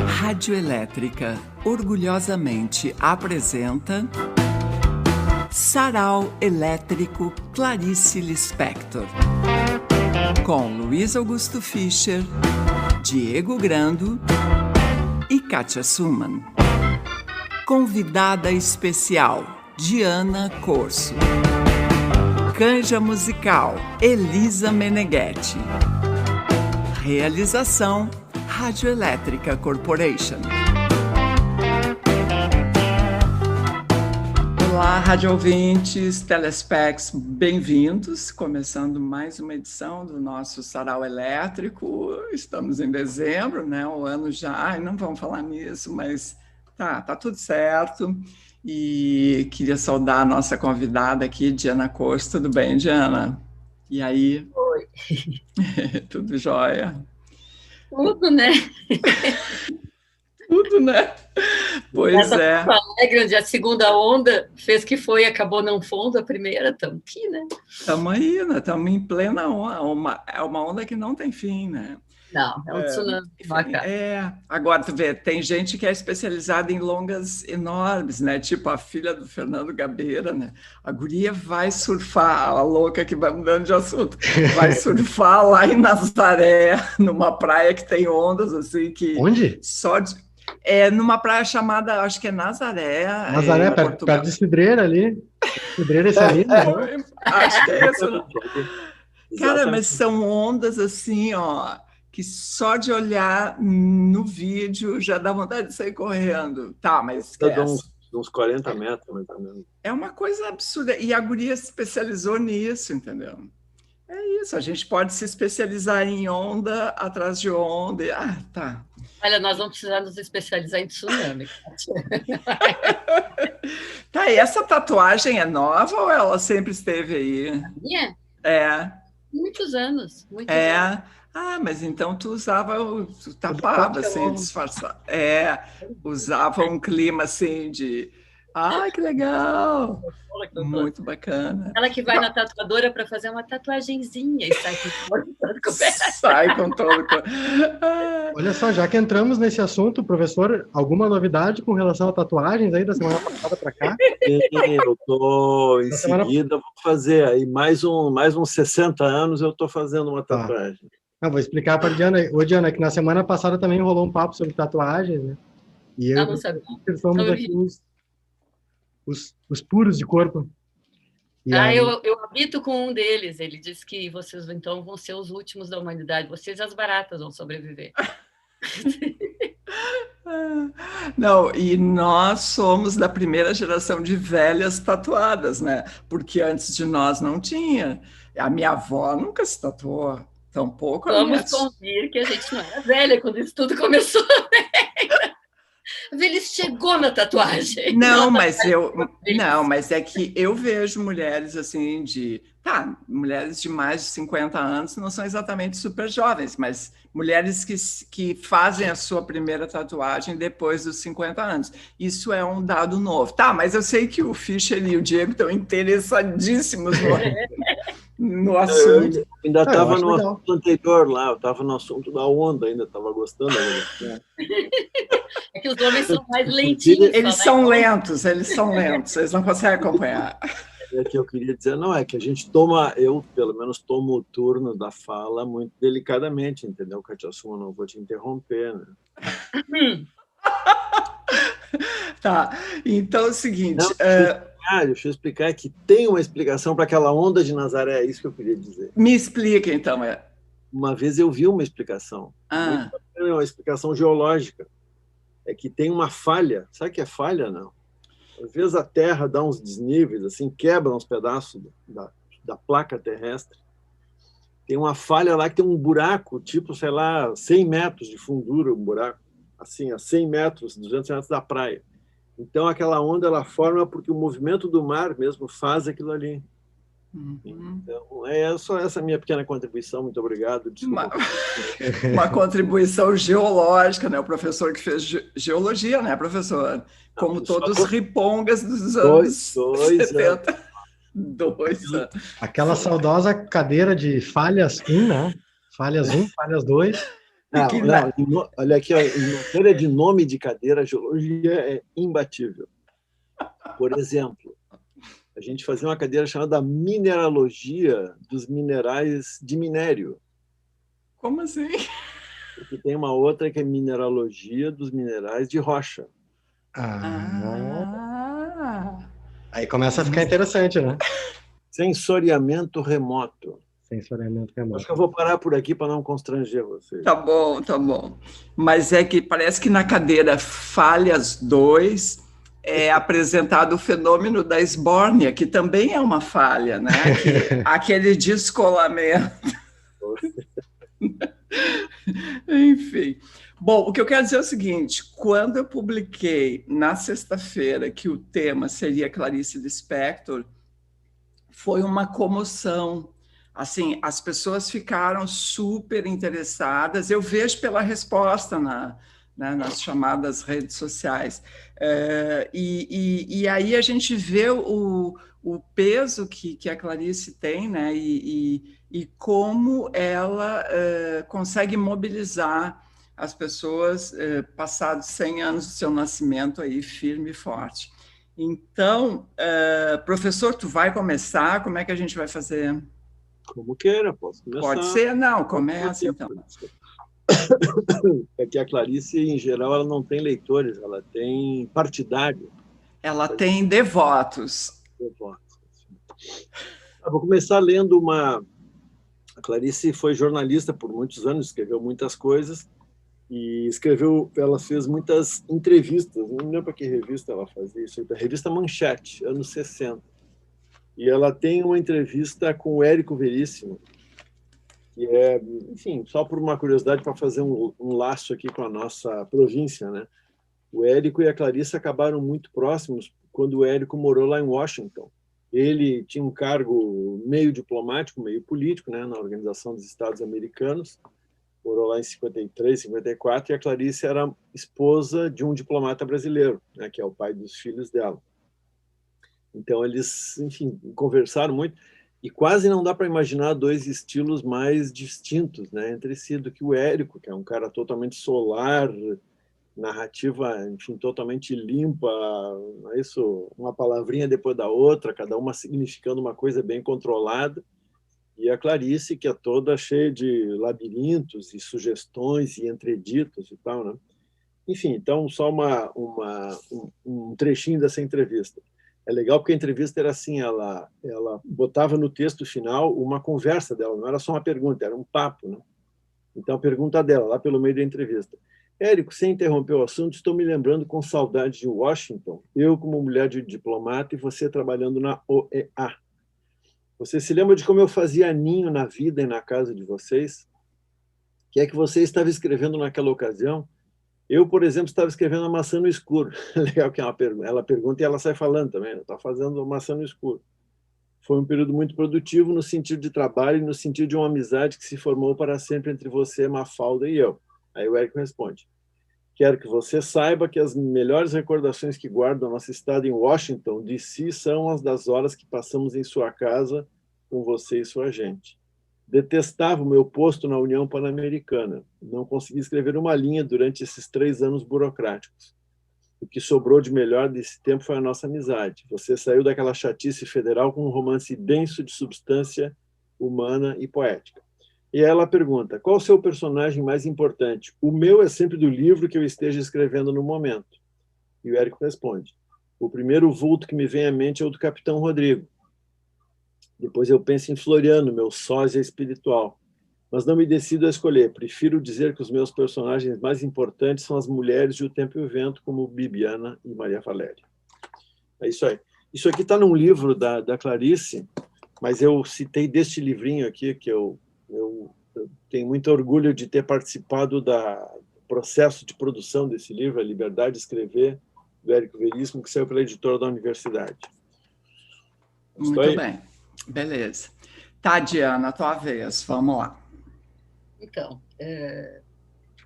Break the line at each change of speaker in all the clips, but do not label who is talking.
Rádio Elétrica orgulhosamente apresenta Sarau Elétrico Clarice Lispector, com Luiz Augusto Fischer, Diego Grando e Kátia Suman. Convidada especial, Diana Corso. Canja musical, Elisa Meneghetti. Realização, Rádio Elétrica Corporation. Olá, rádio ouvintes, telespecs, bem-vindos. Começando mais uma edição do nosso Sarau Elétrico. Estamos em dezembro, né? O ano já... Ai, não vamos falar nisso, mas tá tudo certo. E queria saudar a nossa convidada aqui, Diana Corso. Tudo bem, Diana? E aí?
Oi.
Tudo jóia?
Tudo, né?
Tudo, né? Pois é.
Alegre, onde a segunda onda fez que foi, acabou não fundo, a primeira, estamos aqui, né?
Estamos aí, né? Estamos em plena onda. É uma onda que não tem fim, né?
Não, é um tsunami.
Agora, tu vê, tem gente que é especializada em longas enormes, né? Tipo a filha do Fernando Gabeira, né? A guria vai surfar, a louca que vai mudando de assunto, vai surfar lá em Nazaré, numa praia que tem ondas, assim, que...
Onde?
Numa praia chamada, acho que é Nazaré.
Nazaré, perto de Cidreira ali. Cidreira e Saída.
Acho que é isso. Cara, mas são ondas assim, ó, que só de olhar no vídeo já dá vontade de sair correndo. Tá, mas esquece.
Uns 40 metros, mais ou menos.
É uma coisa absurda. E a guria se especializou nisso, entendeu? É isso, a gente pode se especializar em onda atrás de onda. Tá.
Olha, nós vamos precisar nos especializar em tsunami.
Tá, e essa tatuagem é nova ou ela sempre esteve aí?
A minha?
É.
Muitos anos. Anos.
Ah, mas então tu tapava, assim, disfarçava. Usava um clima, assim, de... Ai, que legal! Muito bacana.
Ela que vai na tatuadora para fazer uma tatuagenzinha e sai com todo.
Sai com todo.
Olha só, já que entramos nesse assunto, professor, alguma novidade com relação a tatuagens aí da semana passada para cá?
Eu estou em seguida, vou fazer aí mais uns 60 anos eu estou fazendo uma tatuagem.
Vou explicar para a Diana. Ô, Diana, que na semana passada também rolou um papo sobre tatuagens, né? E eu
não sabia.
Somos aqui os puros de corpo.
Eu habito com um deles. Ele disse que vocês então vão ser os últimos da humanidade. Vocês e as baratas vão sobreviver.
Não, e nós somos da primeira geração de velhas tatuadas, né? Porque antes de nós não tinha. A minha avó nunca se tatuou, tampouco a minha...
Vamos convir que a gente não era velha quando isso tudo começou. A velhice chegou na tatuagem.
Não, mas é que eu vejo mulheres assim mulheres de mais de 50 anos não são exatamente super jovens, mas mulheres que fazem a sua primeira tatuagem depois dos 50 anos. Isso é um dado novo. Tá, mas eu sei que o Fischer e o Diego estão interessadíssimos no assunto.
Eu ainda estava no assunto anterior lá, eu estava no assunto da onda, ainda estava gostando.
É que os homens são mais lentinhos.
Eles são lentos, eles não conseguem acompanhar.
É que eu queria dizer, é que a gente eu pelo menos tomo o turno da fala muito delicadamente, entendeu, Kátia Suman? Não vou te interromper, né?
Tá, então é o seguinte...
Deixa eu explicar que tem uma explicação para aquela onda de Nazaré, é isso que eu queria dizer.
Me explica, então.
Uma vez eu vi uma explicação, uma explicação geológica, é que tem uma falha, sabe o que é falha, não? Às vezes a Terra dá uns desníveis, assim, quebra uns pedaços da placa terrestre, tem uma falha lá que tem um buraco, tipo, sei lá, 100 metros de fundura, um buraco, assim, a 100 metros, 200 metros da praia. Então, aquela onda ela forma porque o movimento do mar mesmo faz aquilo ali. Então, é só essa minha pequena contribuição. Muito obrigado. Desculpa.
Uma contribuição geológica, né? O professor que fez geologia, né, professor? Como todos os ripongas dos anos 70. 2 anos.
Aquela saudosa cadeira de falhas 1, né? Falhas 1, falhas 2.
Não, olha aqui, ó, em matéria de nome de cadeira, a geologia é imbatível. Por exemplo, a gente fazia uma cadeira chamada Mineralogia dos Minerais de Minério.
Como assim?
Porque tem uma outra que é Mineralogia dos Minerais de Rocha.
Aí começa a ficar interessante, né?
Sensoriamento remoto.
Sensoriamento remoto.
Acho que eu vou parar por aqui para não constranger vocês.
Tá bom, tá bom. Mas é que parece que na cadeira Falhas 2 é apresentado o fenômeno da esbórnia, que também é uma falha, né? Aquele descolamento. Enfim. Bom, o que eu quero dizer é o seguinte, quando eu publiquei na sexta-feira que o tema seria Clarice Lispector, foi uma comoção. Assim, as pessoas ficaram super interessadas. Eu vejo pela resposta nas chamadas redes sociais. E aí a gente vê o peso que a Clarice tem, né? E como ela consegue mobilizar as pessoas passados 100 anos do seu nascimento aí, firme e forte. Então, professor, tu vai começar? Como é que a gente vai fazer?
Como queira, posso começar.
Pode ser? Não, começa então.
É que a Clarice, em geral, ela não tem leitores, ela tem partidário.
Ela tem devotos.
Vou começar lendo uma... A Clarice foi jornalista por muitos anos, escreveu muitas coisas, e ela fez muitas entrevistas, não lembro para que revista ela fazia isso, a revista Manchete, anos 60. E ela tem uma entrevista com o Érico Veríssimo, que é, enfim, só por uma curiosidade para fazer um laço aqui com a nossa província, né? O Érico e a Clarice acabaram muito próximos quando o Érico morou lá em Washington. Ele tinha um cargo meio diplomático, meio político, né, na Organização dos Estados Americanos. Morou lá em 53, 54, e a Clarice era esposa de um diplomata brasileiro, né, que é o pai dos filhos dela. Então, eles, enfim, conversaram muito, e quase não dá para imaginar dois estilos mais distintos, né, entre si, do que o Érico, que é um cara totalmente solar, narrativa, enfim, totalmente limpa, isso, uma palavrinha depois da outra, cada uma significando uma coisa bem controlada, e a Clarice, que é toda cheia de labirintos e sugestões e entreditos e tal, né? Enfim, então, só um trechinho dessa entrevista. É legal porque a entrevista era assim, ela botava no texto final uma conversa dela, não era só uma pergunta, era um papo, né? Então, a pergunta dela, lá pelo meio da entrevista. Érico, sem interromper o assunto, estou me lembrando com saudade de Washington, eu como mulher de diplomata e você trabalhando na OEA. Você se lembra de como eu fazia ninho na vida e na casa de vocês? O que é que você estava escrevendo naquela ocasião? Eu, por exemplo, estava escrevendo a Maçã no Escuro. Legal que ela pergunta e ela sai falando também. Ela está fazendo a Maçã no Escuro. Foi um período muito produtivo no sentido de trabalho e no sentido de uma amizade que se formou para sempre entre você, Mafalda e eu. Aí o Érico responde. Quero que você saiba que as melhores recordações que guardo da nossa estada em Washington, D.C., são as das horas que passamos em sua casa com você e sua gente. Detestava o meu posto na União Pan-Americana. Não consegui escrever uma linha durante esses 3 anos burocráticos. O que sobrou de melhor desse tempo foi a nossa amizade. Você saiu daquela chatice federal com um romance denso de substância humana e poética. E ela pergunta, qual o seu personagem mais importante? O meu é sempre do livro que eu esteja escrevendo no momento. E o Érico responde, o primeiro vulto que me vem à mente é o do Capitão Rodrigo. Depois eu penso em Floriano, meu sósia espiritual. Mas não me decido a escolher. Prefiro dizer que os meus personagens mais importantes são as mulheres de O Tempo e o Vento, como Bibiana e Maria Valéria. É isso aí. Isso aqui está num livro da Clarice, mas eu citei deste livrinho aqui, que eu tenho muito orgulho de ter participado do processo de produção desse livro, A Liberdade de Escrever, do Érico Veríssimo, que saiu pela editora da universidade.
Muito bem. Beleza. Tá, Diana, tua vez. Vamos lá.
Então,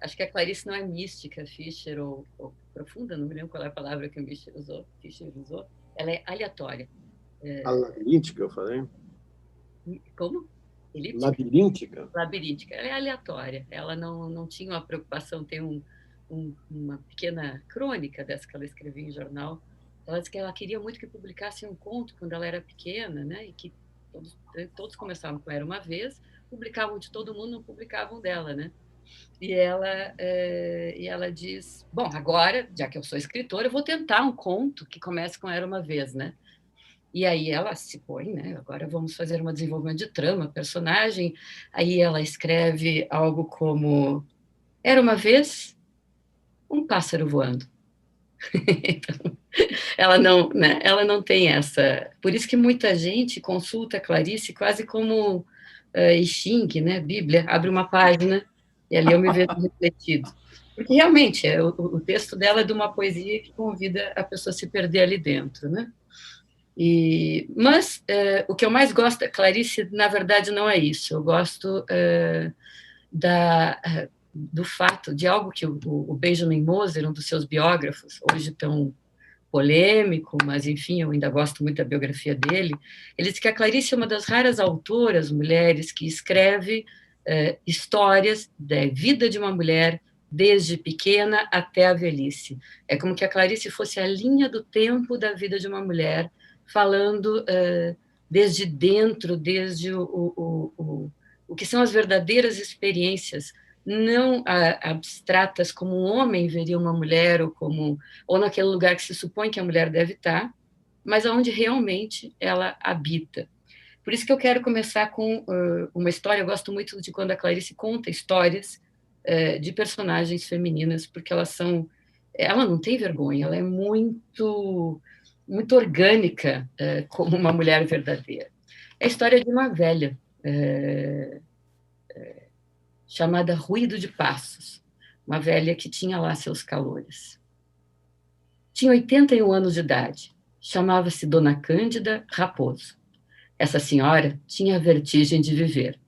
acho que a Clarice não é mística, Fischer, ou profunda, não me lembro qual é a palavra que o Fischer usou. Ela é aleatória.
A labiríntica, eu falei?
Como?
Labiríntica?
Labiríntica. Ela é aleatória. Ela não tinha uma preocupação. Tem uma pequena crônica dessa que ela escrevia em jornal. Ela disse que ela queria muito que publicasse um conto quando ela era pequena, né? E que todos começavam com Era Uma Vez, publicavam de todo mundo, não publicavam dela, né? E ela diz, bom, agora, já que eu sou escritora, eu vou tentar um conto que comece com Era Uma Vez, né? E aí ela se põe, né? Agora vamos fazer um desenvolvimento de trama, personagem. Aí ela escreve algo como: Era uma vez um pássaro voando. Então, ela não tem essa. Por isso que muita gente consulta a Clarice quase como I Ching, né? Bíblia, abre uma página e ali eu me vejo refletido. Porque realmente o texto dela é de uma poesia que convida a pessoa a se perder ali dentro, né? Mas o que eu mais gosto da Clarice, na verdade, não é isso. Eu gosto do fato de algo que o Benjamin Moser, um dos seus biógrafos, hoje tão polêmico, mas, enfim, eu ainda gosto muito da biografia dele, ele diz que a Clarice é uma das raras autoras, mulheres, que escreve histórias da vida de uma mulher desde pequena até a velhice. É como que a Clarice fosse a linha do tempo da vida de uma mulher, falando desde dentro, desde o que são as verdadeiras experiências, não abstratas como um homem veria uma mulher, ou naquele lugar que se supõe que a mulher deve estar, mas onde realmente ela habita. Por isso que eu quero começar com uma história. Eu gosto muito de quando a Clarice conta histórias de personagens femininas, porque ela não tem vergonha, ela é muito orgânica, como uma mulher verdadeira. É a história de uma velha chamada Ruído de Passos, uma velha que tinha lá seus calores. Tinha 81 anos de idade, chamava-se Dona Cândida Raposo. Essa senhora tinha a vertigem de viver.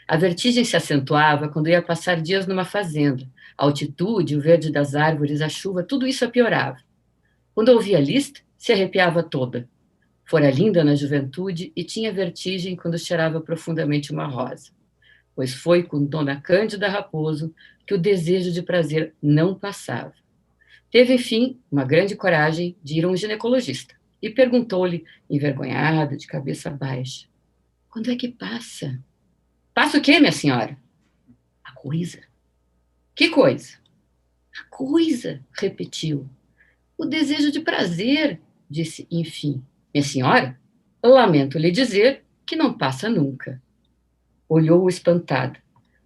A vertigem se acentuava quando ia passar dias numa fazenda. A altitude, o verde das árvores, a chuva, tudo isso a piorava. Quando ouvia a lista, se arrepiava toda. Fora linda na juventude e tinha vertigem quando cheirava profundamente uma rosa. Pois foi com Dona Cândida Raposo que o desejo de prazer não passava. Teve, enfim, uma grande coragem de ir a um ginecologista e perguntou-lhe, envergonhada, de cabeça baixa: quando é que passa? Passa o quê, minha senhora? A coisa. Que coisa? A coisa, repetiu. O desejo de prazer, disse, enfim. Minha senhora, lamento lhe dizer que não passa nunca. Olhou-o espantada.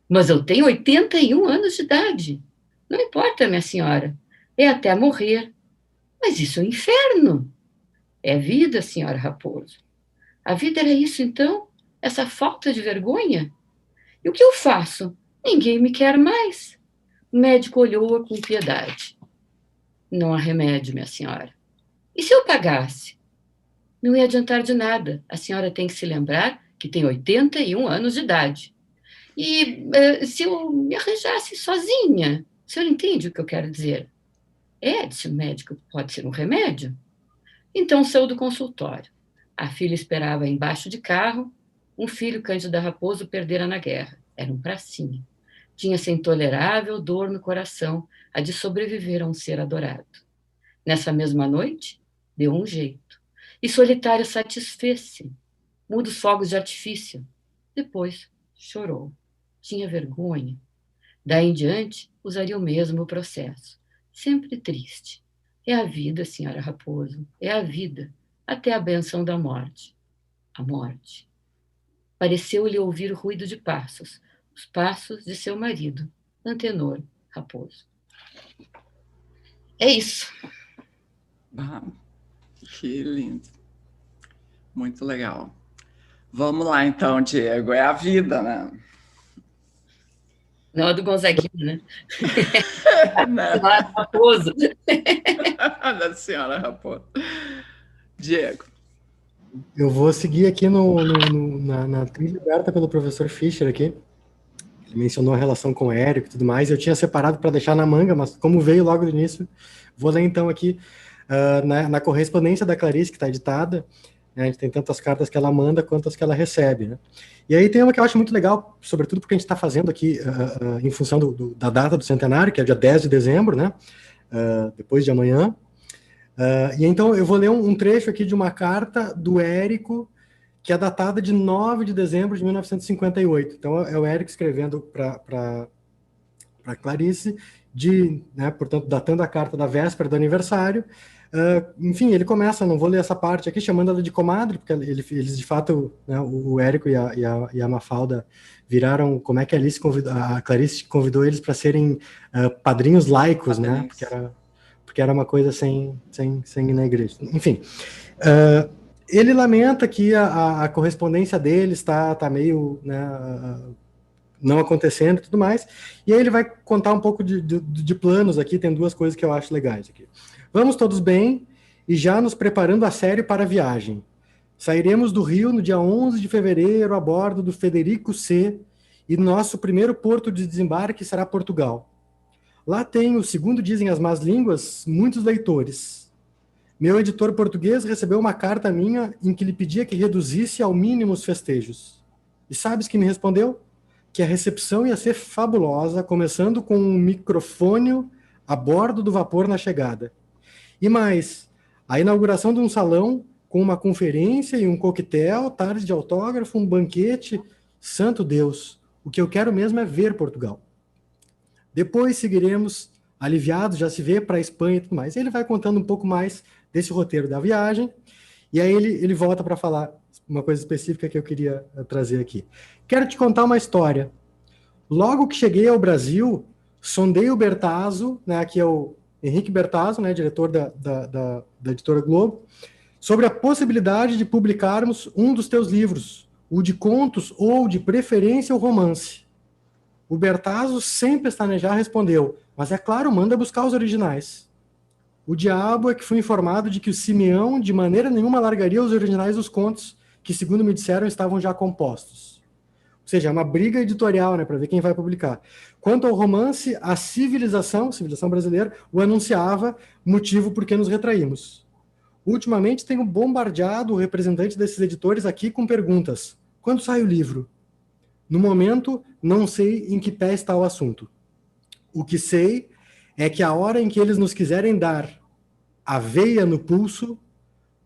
Mas eu tenho 81 anos de idade. Não importa, minha senhora. É até morrer. Mas isso é um inferno. É vida, senhora Raposo. A vida era isso, então? Essa falta de vergonha? E o que eu faço? Ninguém me quer mais. O médico olhou-a com piedade. Não há remédio, minha senhora. E se eu pagasse? Não ia adiantar de nada. A senhora tem que se lembrar que tem 81 anos de idade. E se eu me arranjasse sozinha? O senhor entende o que eu quero dizer? Disse o médico, pode ser um remédio. Então saiu do consultório. A filha esperava embaixo de carro. Um filho, Cândida Raposo, perdera na guerra. Era um pracinha. Tinha-se intolerável dor no coração, a de sobreviver a um ser adorado. Nessa mesma noite, deu um jeito. E solitário satisfez-se. Mudos fogos de artifício. Depois, chorou. Tinha vergonha. Daí em diante, usaria o mesmo processo. Sempre triste. É a vida, senhora Raposo. É a vida. Até a benção da morte. A morte. Pareceu-lhe ouvir o ruído de passos. Os passos de seu marido, Antenor Raposo. É isso.
Ah, que lindo. Muito legal. Vamos lá, então, Diego. É a vida, né?
Não, é do Gonzaguinha, né?
Não.
Da Raposo.
Da
senhora Raposo. Diego.
Eu vou seguir aqui na trilha aberta pelo professor Fischer aqui. Ele mencionou a relação com o Érico e tudo mais. Eu tinha separado para deixar na manga, mas como veio logo do início, vou ler então aqui na correspondência da Clarice, que está editada. né? A gente tem tanto as cartas que ela manda quanto as que ela recebe, né? E aí tem uma que eu acho muito legal, sobretudo porque a gente está fazendo aqui em função da data do centenário, que é dia 10 de dezembro, né? Depois de amanhã. E então eu vou ler um trecho aqui de uma carta do Érico, que é datada de 9 de dezembro de 1958. Então é o Érico escrevendo para Clarice, né, portanto, datando a carta da véspera do aniversário. Enfim, ele começa, não vou ler essa parte aqui, chamando ela de comadre, porque eles de fato, né, o Érico e a Mafalda viraram, como é que a Clarice convidou eles para serem padrinhos laicos, né, porque era uma coisa sem na igreja. Enfim, ele lamenta que a correspondência deles está meio, né, não acontecendo e tudo mais, e aí ele vai contar um pouco de planos aqui, tem duas coisas que eu acho legais aqui. Vamos todos bem e já nos preparando a sério para a viagem. Sairemos do Rio no dia 11 de fevereiro a bordo do Frederico C, e nosso primeiro porto de desembarque será Portugal. Lá tenho, segundo dizem as más línguas, muitos leitores. Meu editor português recebeu uma carta minha em que lhe pedia que reduzisse ao mínimo os festejos. E sabes que me respondeu? Que a recepção ia ser fabulosa, começando com um microfone a bordo do vapor na chegada. E mais, a inauguração de um salão com uma conferência e um coquetel, tarde de autógrafo, um banquete. Santo Deus, o que eu quero mesmo é ver Portugal. Depois seguiremos, aliviados, já se vê, para a Espanha e tudo mais. Ele vai contando um pouco mais desse roteiro da viagem, e aí ele volta para falar uma coisa específica que eu queria trazer aqui. Quero te contar uma história. Logo que cheguei ao Brasil, sondei o Bertazzo, né, que é o Henrique Bertazzo, né, diretor da Editora Globo, sobre a possibilidade de publicarmos um dos teus livros, o de contos ou, de preferência, o romance. O Bertazzo, sem pestanejar, respondeu, mas é claro, manda buscar os originais. O diabo é que fui informado de que o Simeão de maneira nenhuma largaria os originais dos contos, que, segundo me disseram, estavam já compostos. Ou seja, é uma briga editorial, né, para ver quem vai publicar. Quanto ao romance, a civilização brasileira, o anunciava, motivo por que nos retraímos. Ultimamente tenho bombardeado o representante desses editores aqui com perguntas. Quando sai o livro? No momento, não sei em que pé está o assunto. O que sei é que a hora em que eles nos quiserem dar a veia no pulso,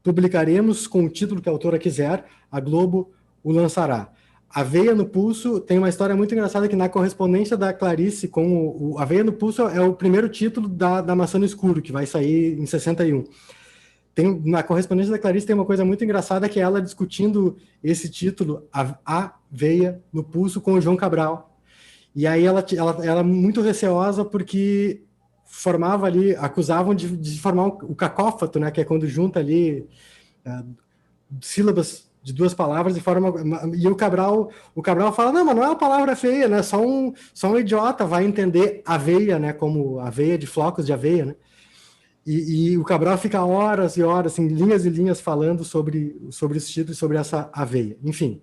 publicaremos com o título que a autora quiser, a Globo o lançará. A Veia no Pulso tem uma história muito engraçada que na correspondência da Clarice com A Veia no Pulso é o primeiro título da Maçã no Escuro, que vai sair em 61. Na correspondência da Clarice tem uma coisa muito engraçada, que é ela discutindo esse título, A Veia no Pulso, com o João Cabral. E aí ela muito receosa porque formava ali, acusavam de formar o cacófato, né, que é quando junta ali sílabas de duas palavras e forma. E o Cabral fala, não, mas não é uma palavra feia, né? Só um idiota vai entender aveia, né? Como aveia de flocos de aveia, né? E o Cabral fica horas e horas, assim, linhas e linhas falando sobre esse título e sobre essa aveia. Enfim,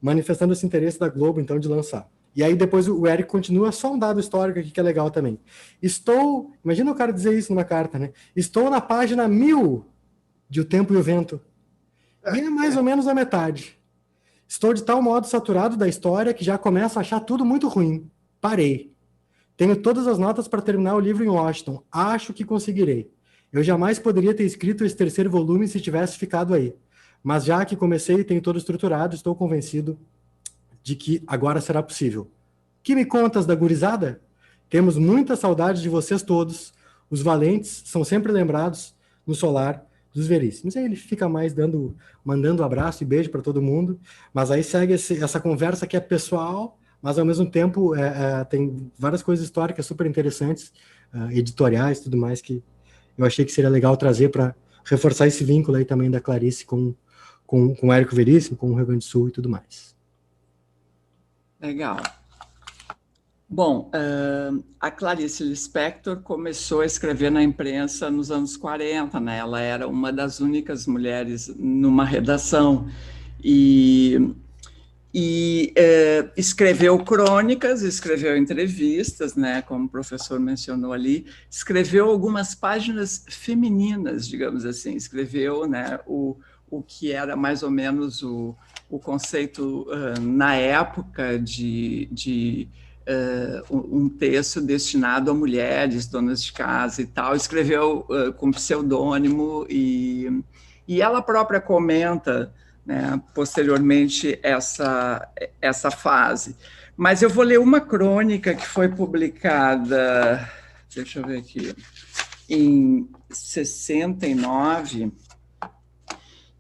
manifestando esse interesse da Globo, então, de lançar. E aí depois o Érico continua, só um dado histórico aqui que é legal também. Imagina o cara dizer isso numa carta, né? Estou na página 1000 de O Tempo e o Vento. E é mais ou menos a metade. Estou de tal modo saturado da história que já começo a achar tudo muito ruim. Parei. Tenho todas as notas para terminar o livro em Washington. Acho que conseguirei. Eu jamais poderia ter escrito esse terceiro volume se tivesse ficado aí. Mas já que comecei e tenho todo estruturado, estou convencido de que agora será possível. Que me contas da gurizada? Temos muita saudade de vocês todos. Os valentes são sempre lembrados no solar dos veríssimos. Aí ele fica mais mandando abraço e beijo para todo mundo, mas aí segue essa conversa que é pessoal, mas ao mesmo tempo tem várias coisas históricas super interessantes, editoriais e tudo mais, que eu achei que seria legal trazer para reforçar esse vínculo aí também da Clarice com o Érico Veríssimo, com o Rio Grande do Sul e tudo mais.
Legal. Bom, a Clarice Lispector começou a escrever na imprensa nos anos 40, né? Ela era uma das únicas mulheres numa redação e escreveu crônicas, escreveu entrevistas, né? Como o professor mencionou ali, escreveu algumas páginas femininas, digamos assim, escreveu, né, o o que era mais ou menos o conceito na época de um texto destinado a mulheres, donas de casa e tal. Escreveu com pseudônimo e ela própria comenta, né, posteriormente essa fase. Mas eu vou ler uma crônica que foi publicada, deixa eu ver aqui, em 69,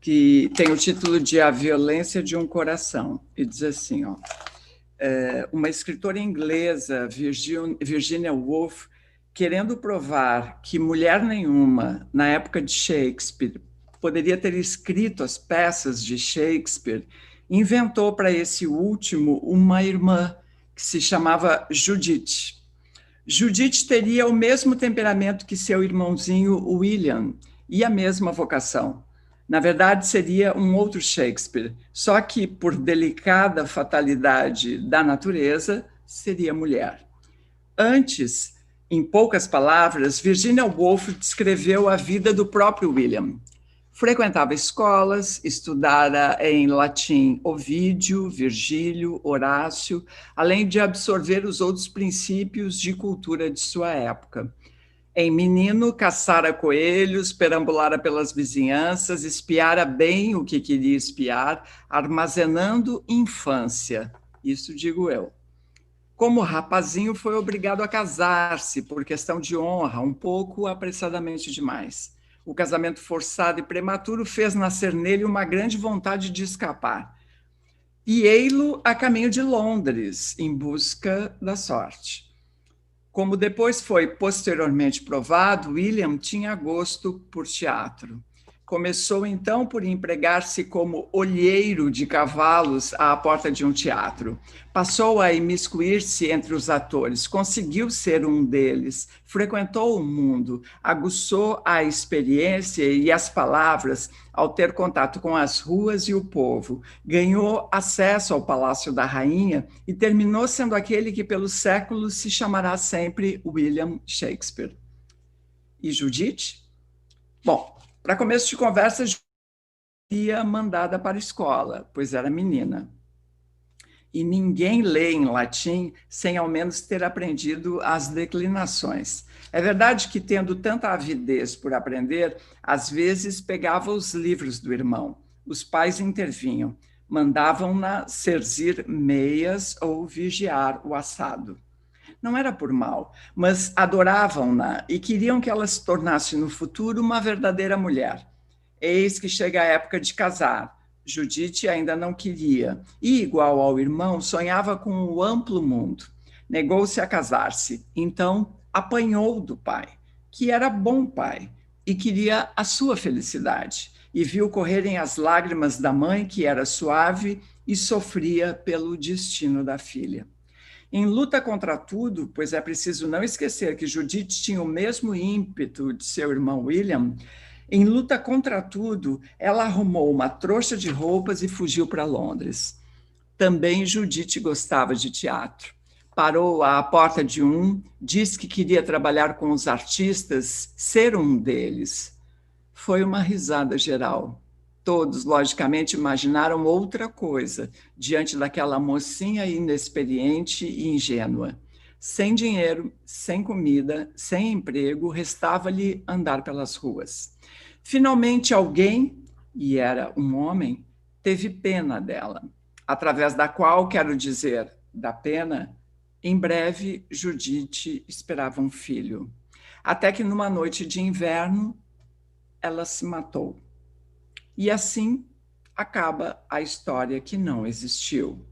que tem o título de A Violência de um Coração, e diz assim, ó, uma escritora inglesa, Virginia Woolf, querendo provar que mulher nenhuma, na época de Shakespeare, poderia ter escrito as peças de Shakespeare, inventou para esse último uma irmã que se chamava Judith. Judith teria o mesmo temperamento que seu irmãozinho William e a mesma vocação. Na verdade, seria um outro Shakespeare, só que, por delicada fatalidade da natureza, seria mulher. Antes, em poucas palavras, Virginia Woolf descreveu a vida do próprio William. Frequentava escolas, estudara em latim Ovídio, Virgílio, Horácio, além de absorver os outros princípios de cultura de sua época. Em menino, caçara coelhos, perambulara pelas vizinhanças, espiara bem o que queria espiar, armazenando infância. Isso digo eu. Como rapazinho, foi obrigado a casar-se por questão de honra, um pouco apressadamente demais. O casamento forçado e prematuro fez nascer nele uma grande vontade de escapar. E ei-lo a caminho de Londres, em busca da sorte. Como depois foi posteriormente provado, William tinha gosto por teatro. Começou, então, por empregar-se como olheiro de cavalos à porta de um teatro. Passou a imiscuir-se entre os atores, conseguiu ser um deles, frequentou o mundo, aguçou a experiência e as palavras ao ter contato com as ruas e o povo, ganhou acesso ao Palácio da Rainha e terminou sendo aquele que pelos séculos se chamará sempre William Shakespeare. E Judith? Bom, para começo de conversa, ia mandada para a escola, pois era menina. E ninguém lê em latim sem ao menos ter aprendido as declinações. É verdade que, tendo tanta avidez por aprender, às vezes pegava os livros do irmão. Os pais intervinham, mandavam-na cerzir meias ou vigiar o assado. Não era por mal, mas adoravam-na e queriam que ela se tornasse no futuro uma verdadeira mulher. Eis que chega a época de casar. Judith ainda não queria e, igual ao irmão, sonhava com o amplo mundo. Negou-se a casar-se, então apanhou do pai, que era bom pai e queria a sua felicidade, e viu correrem as lágrimas da mãe, que era suave e sofria pelo destino da filha. Em luta contra tudo, pois é preciso não esquecer que Judith tinha o mesmo ímpeto de seu irmão William, em luta contra tudo, ela arrumou uma trouxa de roupas e fugiu para Londres. Também Judith gostava de teatro. Parou à porta de um, disse que queria trabalhar com os artistas, ser um deles. Foi uma risada geral. Todos, logicamente, imaginaram outra coisa diante daquela mocinha inexperiente e ingênua. Sem dinheiro, sem comida, sem emprego, restava-lhe andar pelas ruas. Finalmente, alguém, e era um homem, teve pena dela, através da qual, quero dizer, da pena, em breve, Judith esperava um filho. Até que, numa noite de inverno, ela se matou. E assim acaba a história que não existiu.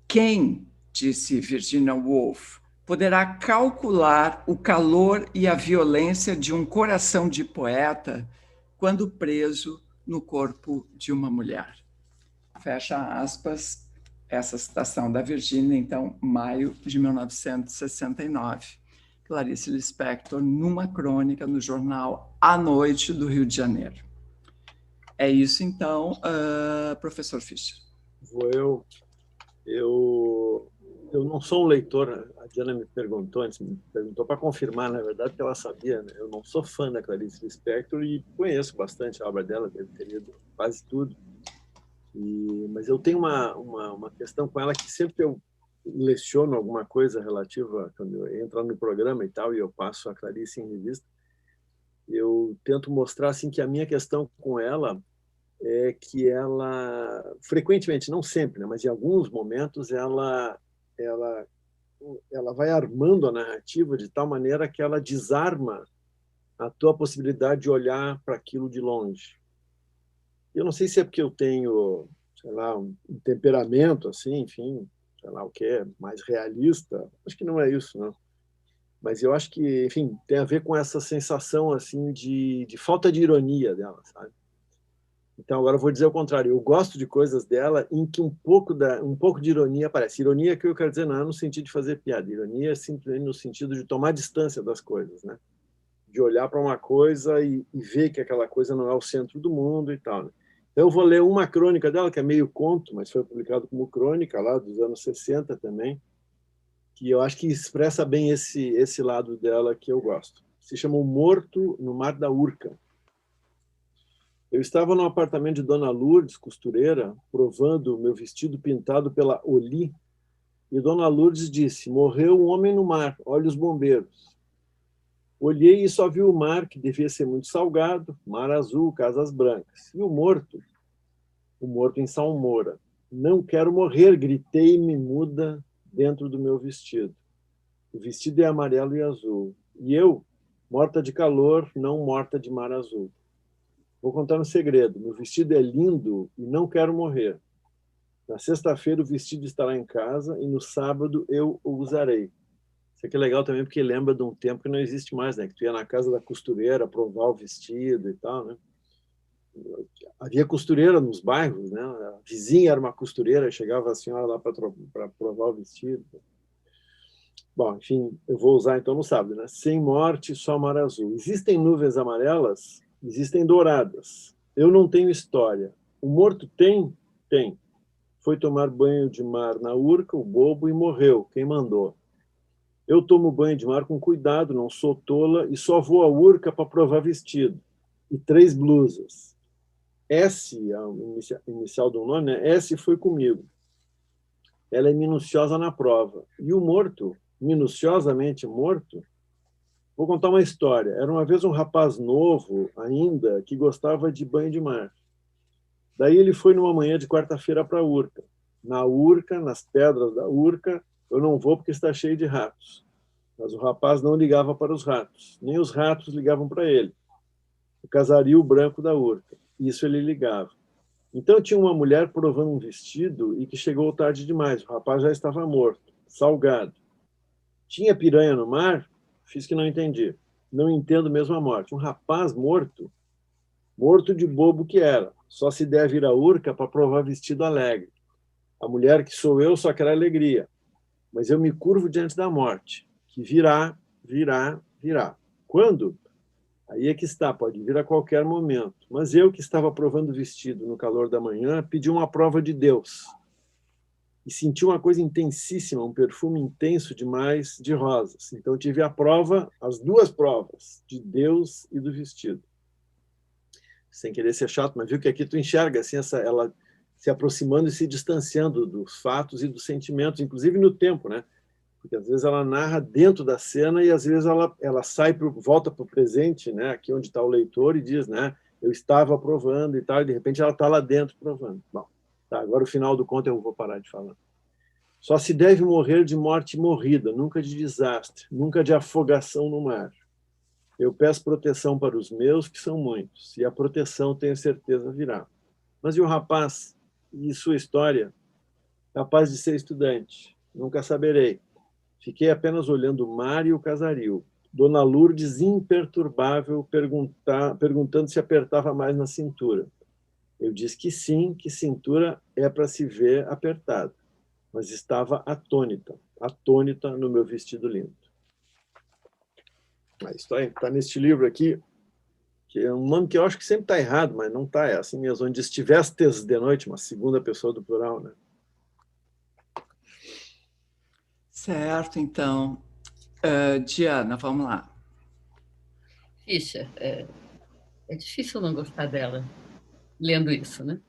Quem, disse Virginia Woolf, poderá calcular o calor e a violência de um coração de poeta quando preso no corpo de uma mulher? Fecha aspas, essa citação da Virginia, então, maio de 1969. Clarice Lispector, numa crônica no jornal A Noite do Rio de Janeiro. É isso, então, professor Fischer.
Eu eu não sou um leitor, a Diana me perguntou para confirmar, na verdade, que ela sabia, né? Eu não sou fã da Clarice Lispector e conheço bastante a obra dela, devo ter lido quase tudo. Mas eu tenho uma questão com ela que sempre que eu leciono alguma coisa relativa, quando eu entro no programa e tal, e eu passo a Clarice em revista, eu tento mostrar assim, que a minha questão com ela é que ela, frequentemente, não sempre, né, mas em alguns momentos, ela vai armando a narrativa de tal maneira que ela desarma a tua possibilidade de olhar para aquilo de longe. Eu não sei se é porque eu tenho, sei lá, um temperamento assim, enfim, sei lá o que é, mais realista. Acho que não é isso, não. Mas eu acho que, enfim, tem a ver com essa sensação assim de falta de ironia dela, sabe? Então, agora eu vou dizer o contrário. Eu gosto de coisas dela em que um pouco de ironia aparece. Ironia que eu quero dizer não é no sentido de fazer piada. Ironia é simplesmente no sentido de tomar distância das coisas, né? De olhar para uma coisa e ver que aquela coisa não é o centro do mundo e tal, né? Então, eu vou ler uma crônica dela, que é meio conto, mas foi publicado como crônica lá dos anos 60 também, que eu acho que expressa bem esse lado dela que eu gosto. Se chama O Morto no Mar da Urca. Eu estava no apartamento de Dona Lourdes, costureira, provando o meu vestido pintado pela Oli, e Dona Lourdes disse: morreu um homem no mar, olha os bombeiros. Olhei e só vi o mar, que devia ser muito salgado, mar azul, casas brancas. E o morto em salmoura. Não quero morrer, gritei-me muda dentro do meu vestido. O vestido é amarelo e azul. E eu, morta de calor, não morta de mar azul. Vou contar um segredo. Meu vestido é lindo e não quero morrer. Na sexta-feira o vestido estará em casa e no sábado eu o usarei. Isso aqui é legal também porque lembra de um tempo que não existe mais, né? Que tu ia na casa da costureira provar o vestido e tal, né? Havia costureira nos bairros, né? A vizinha era uma costureira, chegava a senhora lá para provar o vestido. Bom, enfim, eu vou usar então no sábado, né? Sem morte, só mar azul. Existem nuvens amarelas? Existem douradas. Eu não tenho história. O morto tem? Tem. Foi tomar banho de mar na Urca, o bobo, e morreu. Quem mandou? Eu tomo banho de mar com cuidado, não sou tola, e só vou à Urca para provar vestido. E 3 blusas. S, a inicial do nome, né? S foi comigo. Ela é minuciosa na prova. E o morto, minuciosamente morto, vou contar uma história. Era uma vez um rapaz novo ainda que gostava de banho de mar. Daí ele foi numa manhã de quarta-feira para a Urca. Na Urca, nas pedras da Urca, eu não vou porque está cheio de ratos. Mas o rapaz não ligava para os ratos, nem os ratos ligavam para ele. O casario branco da Urca. Isso ele ligava. Então tinha uma mulher provando um vestido e que chegou tarde demais. O rapaz já estava morto, salgado. Tinha piranha no mar? Fiz que não entendi. Não entendo mesmo a morte. Um rapaz morto, morto de bobo que era. Só se deve ir à Urca para provar vestido alegre. A mulher que sou eu só quer alegria. Mas eu me curvo diante da morte, que virá, virá, virá. Quando? Aí é que está, pode vir a qualquer momento. Mas eu, que estava provando vestido no calor da manhã, pedi uma prova de Deus. E senti uma coisa intensíssima, um perfume intenso demais de rosas. Então tive a prova, as 2 provas, de Deus e do vestido. Sem querer ser chato, mas viu que aqui tu enxerga assim, ela se aproximando e se distanciando dos fatos e dos sentimentos, inclusive no tempo, né? Porque às vezes ela narra dentro da cena e às vezes ela sai volta para o presente, né? Aqui onde está o leitor e diz, né? Eu estava provando e tal, e de repente ela está lá dentro provando. Bom, tá, agora o final do conto eu vou parar de falar. Só se deve morrer de morte morrida, nunca de desastre, nunca de afogação no mar. Eu peço proteção para os meus, que são muitos, e a proteção, tenho certeza, virá. Mas e o rapaz e sua história? Capaz de ser estudante, nunca saberei. Fiquei apenas olhando o mar e o casario. Dona Lourdes, imperturbável, perguntando se apertava mais na cintura. Eu disse que sim, que cintura é para se ver apertada. Mas estava atônita no meu vestido lindo. Isso está neste livro aqui, que é um nome que eu acho que sempre está errado, mas não está, é assim mesmo, onde estivestes de noite, uma segunda pessoa do plural, né?
Certo, então. Diana, vamos lá.
Ficha, é difícil não gostar dela lendo isso, né?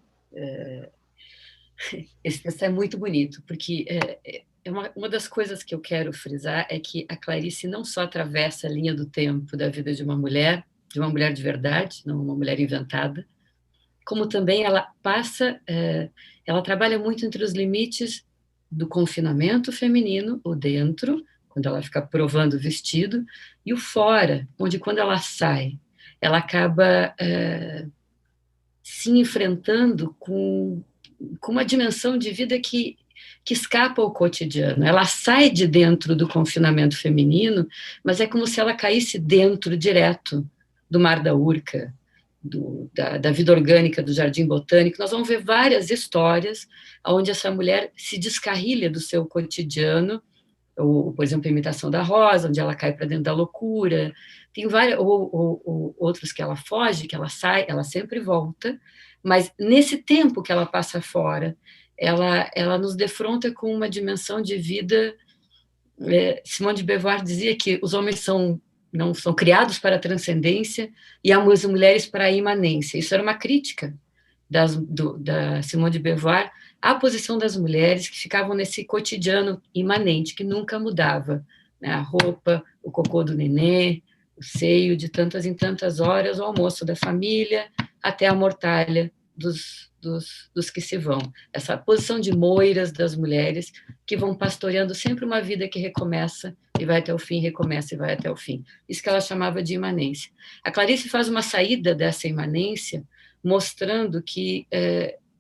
Esse texto é muito bonito, porque uma das coisas que eu quero frisar é que a Clarice não só atravessa a linha do tempo da vida de uma mulher de verdade, não uma mulher inventada, como também ela ela trabalha muito entre os limites do confinamento feminino, o dentro, quando ela fica provando o vestido, e o fora, onde quando ela sai, ela acaba se enfrentando com uma dimensão de vida que escapa ao cotidiano. Ela sai de dentro do confinamento feminino, mas é como se ela caísse dentro, direto, do Mar da Urca, da vida orgânica do Jardim Botânico. Nós vamos ver várias histórias onde essa mulher se descarrilha do seu cotidiano, ou, por exemplo, a Imitação da Rosa, onde ela cai para dentro da loucura. Tem várias, ou outros que ela foge, que ela sai, ela sempre volta, mas nesse tempo que ela passa fora, ela nos defronta com uma dimensão de vida. Simone de Beauvoir dizia que os homens não são criados para a transcendência e as mulheres para a imanência. Isso era uma crítica da Simone de Beauvoir à posição das mulheres que ficavam nesse cotidiano imanente, que nunca mudava, né? A roupa, o cocô do nenê, o seio de tantas em tantas horas, o almoço da família, até a mortalha dos que se vão. Essa posição de moiras das mulheres que vão pastoreando sempre uma vida que recomeça e vai até o fim, recomeça e vai até o fim. Isso que ela chamava de imanência. A Clarice faz uma saída dessa imanência, mostrando que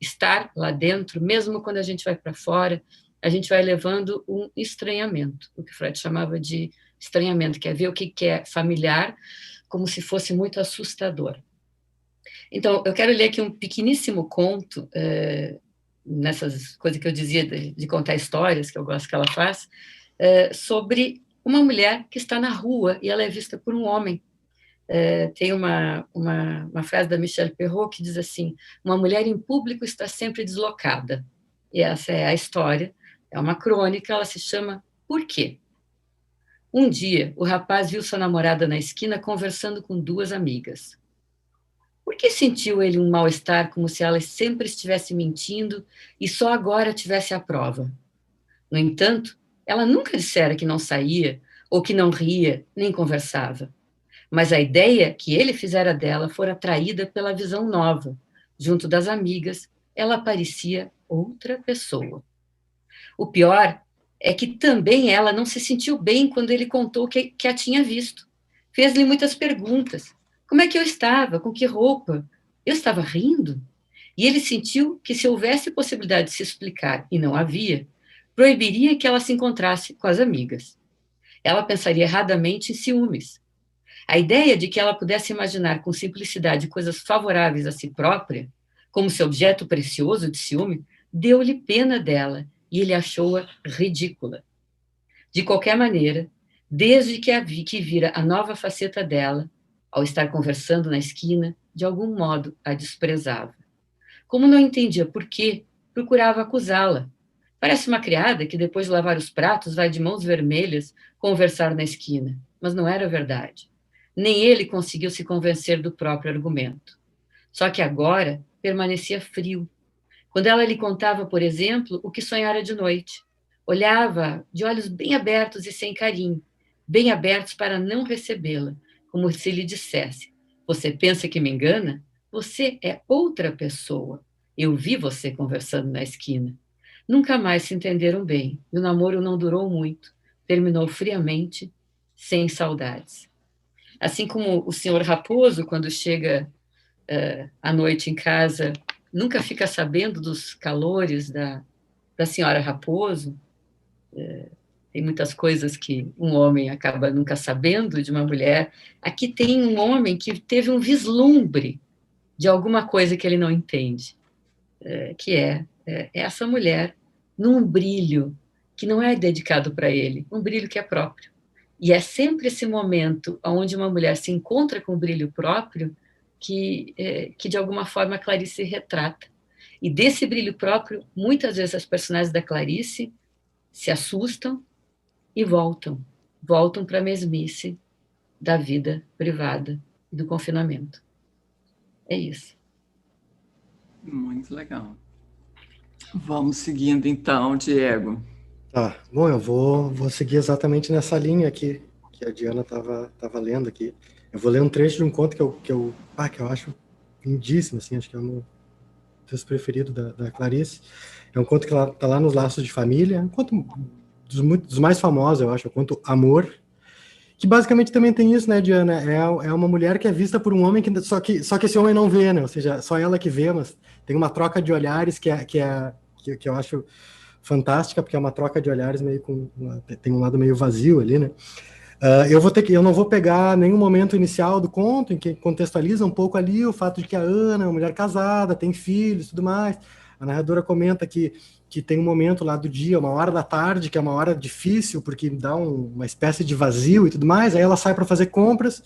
estar lá dentro, mesmo quando a gente vai para fora, a gente vai levando um estranhamento, o que Freud chamava de estranhamento, que é ver o que é familiar como se fosse muito assustador. Então, eu quero ler aqui um pequeníssimo conto, nessas coisas que eu dizia de contar histórias, que eu gosto que ela faz, sobre uma mulher que está na rua e ela é vista por um homem. Tem uma frase da Michelle Perrault que diz assim: uma mulher em público está sempre deslocada. E essa é a história, é uma crônica, ela se chama Por quê? Um dia, o rapaz viu sua namorada na esquina conversando com duas amigas. Por que sentiu ele um mal-estar, como se ela sempre estivesse mentindo e só agora tivesse a prova? No entanto, ela nunca dissera que não saía, ou que não ria, nem conversava. Mas a ideia que ele fizera dela fora atraída pela visão nova. Junto das amigas, ela parecia outra pessoa. O pior é que também ela não se sentiu bem quando ele contou que a tinha visto. Fez-lhe muitas perguntas. Como é que eu estava? Com que roupa? Eu estava rindo? E ele sentiu que se houvesse possibilidade de se explicar, e não havia, proibiria que ela se encontrasse com as amigas. Ela pensaria erradamente em ciúmes. A ideia de que ela pudesse imaginar com simplicidade coisas favoráveis a si própria, como seu objeto precioso de ciúme, deu-lhe pena dela e ele achou-a ridícula. De qualquer maneira, desde que vira a nova faceta dela, ao estar conversando na esquina, de algum modo a desprezava. Como não entendia por quê, procurava acusá-la. Parece uma criada que, depois de lavar os pratos, vai de mãos vermelhas conversar na esquina. Mas não era verdade. Nem ele conseguiu se convencer do próprio argumento. Só que agora permanecia frio. Quando ela lhe contava, por exemplo, o que sonhara de noite, olhava de olhos bem abertos e sem carinho, bem abertos para não recebê-la, como se lhe dissesse: você pensa que me engana? Você é outra pessoa. Eu vi você conversando na esquina. Nunca mais se entenderam bem, e o namoro não durou muito. Terminou friamente, sem saudades. Assim como o senhor Raposo, quando chega à noite em casa, nunca fica sabendo dos calores da senhora Raposo. Tem muitas coisas que um homem acaba nunca sabendo de uma mulher. Aqui tem um homem que teve um vislumbre de alguma coisa que ele não entende, que é essa mulher num brilho que não é dedicado para ele, um brilho que é próprio. E é sempre esse momento onde uma mulher se encontra com o brilho próprio que de alguma forma a Clarice retrata. E desse brilho próprio, muitas vezes as personagens da Clarice se assustam, e voltam para a mesmice da vida privada e do confinamento. É isso.
Muito legal. Vamos seguindo então, Diego.
Tá, bom, eu vou seguir exatamente nessa linha aqui que a Diana tava lendo aqui. Eu vou ler um trecho de um conto que eu acho lindíssimo, assim, acho que é o meu texto preferido da Clarice. É um conto que tá lá nos Laços de Família, é um conto dos mais famosos, eu acho, é o conto Amor, que basicamente também tem isso, né, Diana? É uma mulher que é vista por um homem só que esse homem não vê, né? Ou seja, só ela que vê, mas tem uma troca de olhares que eu acho fantástica, porque é uma troca de olhares meio tem um lado meio vazio ali, né? Eu não vou pegar nenhum momento inicial do conto em que contextualiza um pouco ali o fato de que a Ana é uma mulher casada, tem filhos, tudo mais. A narradora comenta que tem um momento lá do dia, uma hora da tarde, que é uma hora difícil, porque dá uma espécie de vazio e tudo mais. Aí ela sai para fazer compras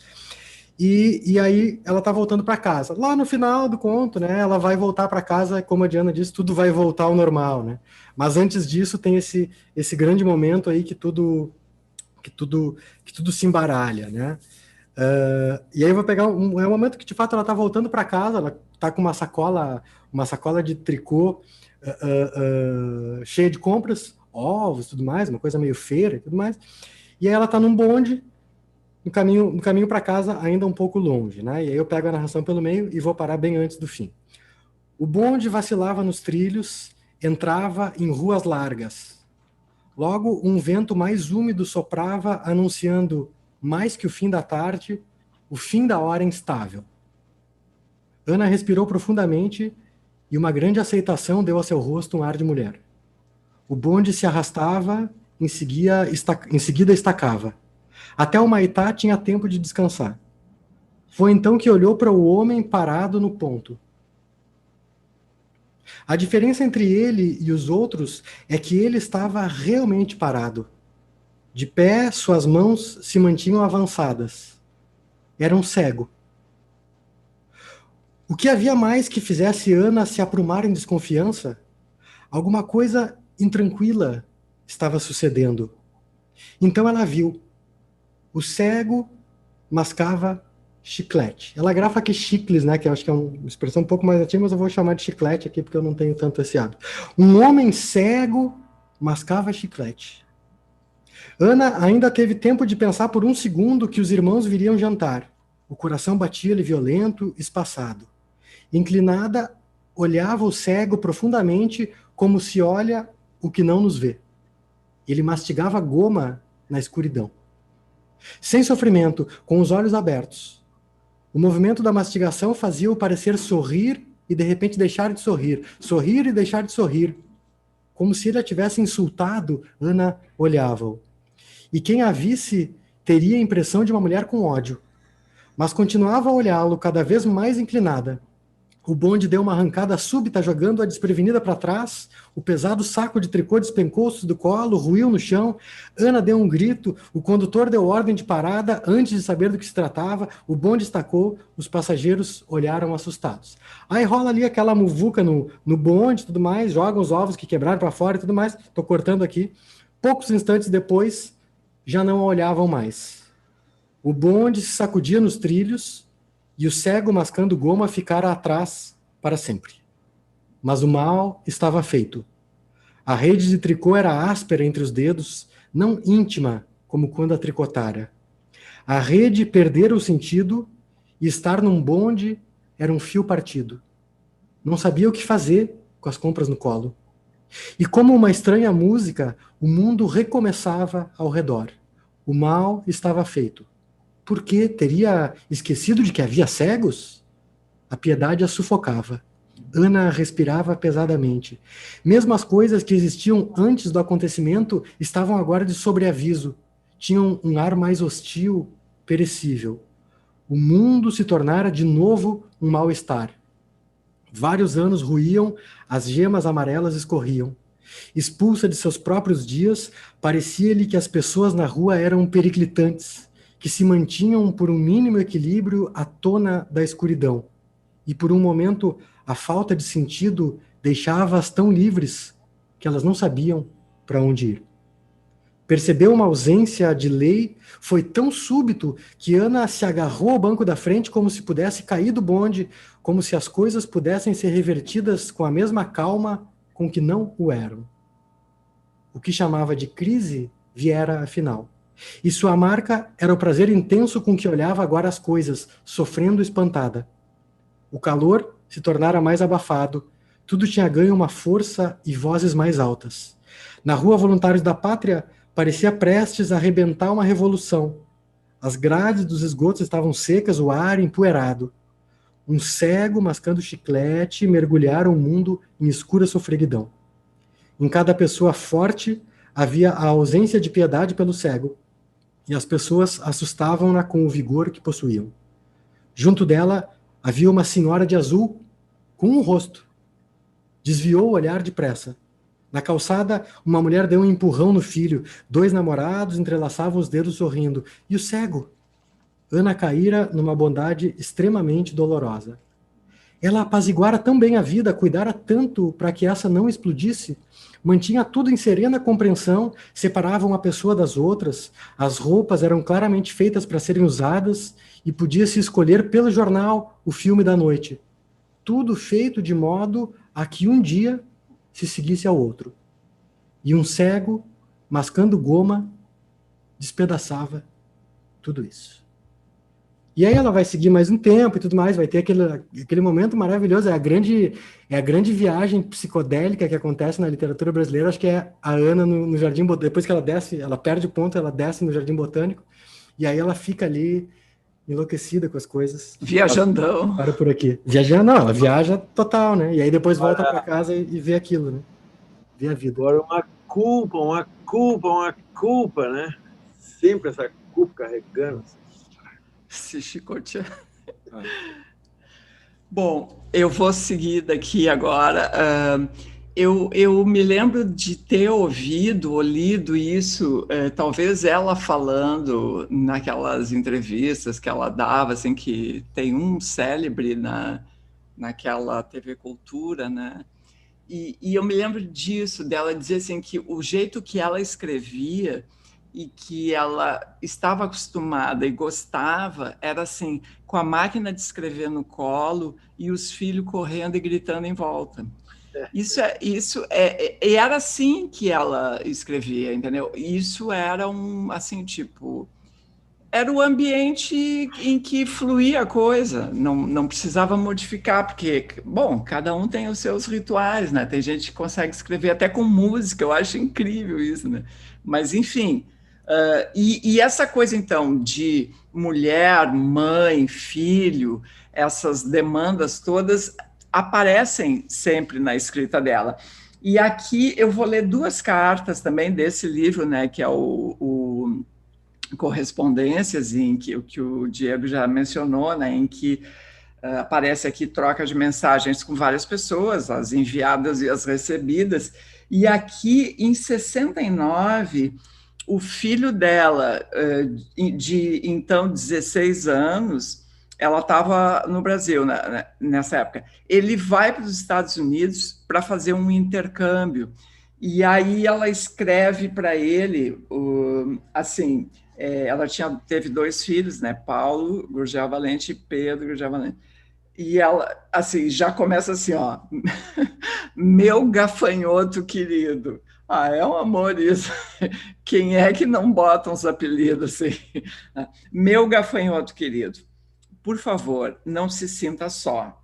e aí ela tá voltando para casa. Lá no final do conto, né, ela vai voltar para casa, como a Diana disse, tudo vai voltar ao normal, né? Mas antes disso tem esse grande momento aí que tudo se embaralha, né? E aí eu vou pegar um momento que de fato ela tá voltando para casa, ela tá com uma sacola de tricô cheia de compras, ovos, tudo mais, uma coisa meio feira e tudo mais. E aí ela tá num bonde no caminho para casa, ainda um pouco longe, né? E aí eu pego a narração pelo meio e vou parar bem antes do fim. O bonde vacilava nos trilhos, entrava em ruas largas. Logo, um vento mais úmido soprava, anunciando, mais que o fim da tarde, o fim da hora instável. Ana respirou profundamente e uma grande aceitação deu a seu rosto um ar de mulher. O bonde se arrastava, em seguida estacava. Até o Maitá tinha tempo de descansar. Foi então que olhou para o homem parado no ponto. A diferença entre ele e os outros é que ele estava realmente parado. De pé, suas mãos se mantinham avançadas. Era um cego. O que havia mais que fizesse Ana se aprumar em desconfiança? Alguma coisa intranquila estava sucedendo. Então ela viu. O cego mascava chiclete. Ela grafa aqui chicles, né? Que eu acho que é uma expressão um pouco mais antiga, mas eu vou chamar de chiclete aqui porque eu não tenho tanto esse hábito. Um homem cego mascava chiclete. Ana ainda teve tempo de pensar por um segundo que os irmãos viriam jantar. O coração batia-lhe violento, espaçado. Inclinada, olhava o cego profundamente, como se olha o que não nos vê. Ele mastigava goma na escuridão. Sem sofrimento, com os olhos abertos. O movimento da mastigação fazia-o parecer sorrir e de repente deixar de sorrir. Sorrir e deixar de sorrir. Como se ele a tivesse insultado, Ana olhava-o. E quem a visse teria a impressão de uma mulher com ódio. Mas continuava a olhá-lo cada vez mais inclinada. O bonde deu uma arrancada súbita, jogando-a desprevenida para trás. O pesado saco de tricô despencou-se do colo, ruiu no chão. Ana deu um grito. O condutor deu ordem de parada. Antes de saber do que se tratava, o bonde estacou. Os passageiros olharam assustados. Aí rola ali aquela muvuca no bonde e tudo mais. Jogam os ovos que quebraram para fora e tudo mais. Estou cortando aqui. Poucos instantes depois, já não a olhavam mais. O bonde se sacudia nos trilhos e o cego mascando goma ficara atrás para sempre. Mas o mal estava feito. A rede de tricô era áspera entre os dedos, não íntima como quando a tricotara. A rede perdera o sentido e estar num bonde era um fio partido. Não sabia o que fazer com as compras no colo. E como uma estranha música, o mundo recomeçava ao redor. O mal estava feito. Por que teria esquecido de que havia cegos? A piedade a sufocava. Ana respirava pesadamente. Mesmo as coisas que existiam antes do acontecimento estavam agora de sobreaviso. Tinham um ar mais hostil, perecível. O mundo se tornara de novo um mal-estar. Vários anos ruíam, as gemas amarelas escorriam. Expulsa de seus próprios dias, parecia-lhe que as pessoas na rua eram periclitantes, que se mantinham por um mínimo equilíbrio à tona da escuridão. E por um momento, a falta de sentido deixava-as tão livres que elas não sabiam para onde ir. Percebeu uma ausência de lei, foi tão súbito que Ana se agarrou ao banco da frente como se pudesse cair do bonde, como se as coisas pudessem ser revertidas com a mesma calma com que não o eram. O que chamava de crise viera afinal. E sua marca era o prazer intenso com que olhava agora as coisas, sofrendo espantada. O calor se tornara mais abafado, tudo tinha ganho uma força e vozes mais altas. Na rua Voluntários da Pátria, parecia prestes a arrebentar uma revolução. As grades dos esgotos estavam secas, o ar empoeirado. Um cego mascando chiclete mergulhara o mundo em escura sofreguidão. Em cada pessoa forte havia a ausência de piedade pelo cego, e as pessoas assustavam-na com o vigor que possuíam. Junto dela havia uma senhora de azul com um rosto. Desviou o olhar depressa. Na calçada, uma mulher deu um empurrão no filho. 2 namorados entrelaçavam os dedos sorrindo. E o cego? Ana caíra numa bondade extremamente dolorosa. Ela apaziguara tão bem a vida, cuidara tanto para que essa não explodisse, mantinha tudo em serena compreensão, separava uma pessoa das outras, as roupas eram claramente feitas para serem usadas e podia-se escolher pelo jornal o filme da noite. Tudo feito de modo a que um dia se seguisse ao outro. E um cego, mascando goma, despedaçava tudo isso. E aí ela vai seguir mais um tempo e tudo mais, vai ter aquele momento maravilhoso, é a grande viagem psicodélica que acontece na literatura brasileira, acho que é a Ana no Jardim Botânico, depois que ela desce, ela perde o ponto, ela desce no Jardim Botânico, e aí ela fica ali enlouquecida com as coisas.
Viajandão.
Para por aqui. Viajando, não, ela viaja total, né? E aí depois volta para casa e vê aquilo, né? Vê a vida.
Agora uma culpa, né? Sempre essa culpa carregando.
Se chicotear. Bom, eu vou seguir daqui agora. Eu me lembro de ter ouvido ou lido isso, talvez ela falando naquelas entrevistas que ela dava, assim, que tem um célebre naquela TV Cultura, né? E eu me lembro disso, dela dizer assim, que o jeito que ela escrevia e que ela estava acostumada e gostava era assim, com a máquina de escrever no colo e os filhos correndo e gritando em volta. E era assim que ela escrevia, entendeu? Isso era assim, tipo, era o ambiente em que fluía a coisa, não precisava modificar, porque, bom, cada um tem os seus rituais, né? Tem gente que consegue escrever até com música, eu acho incrível isso, né? Mas, enfim, e essa coisa, então, de mulher, mãe, filho, essas demandas todas aparecem sempre na escrita dela. E aqui eu vou ler 2 cartas também desse livro, né, que é o Correspondências, em que o Diego já mencionou, né, em que aparece aqui troca de mensagens com várias pessoas, as enviadas e as recebidas. E aqui, em 69, o filho dela, de então 16 anos, ela estava no Brasil nessa época. Ele vai para os Estados Unidos para fazer um intercâmbio. E aí ela escreve para ele, assim, ela teve 2 filhos, né? Paulo Gurgel Valente e Pedro Gurgel Valente. E ela, assim, já começa assim, ó, meu gafanhoto querido. É um amor isso. Quem é que não bota uns apelidos assim? Meu gafanhoto querido, por favor, não se sinta só.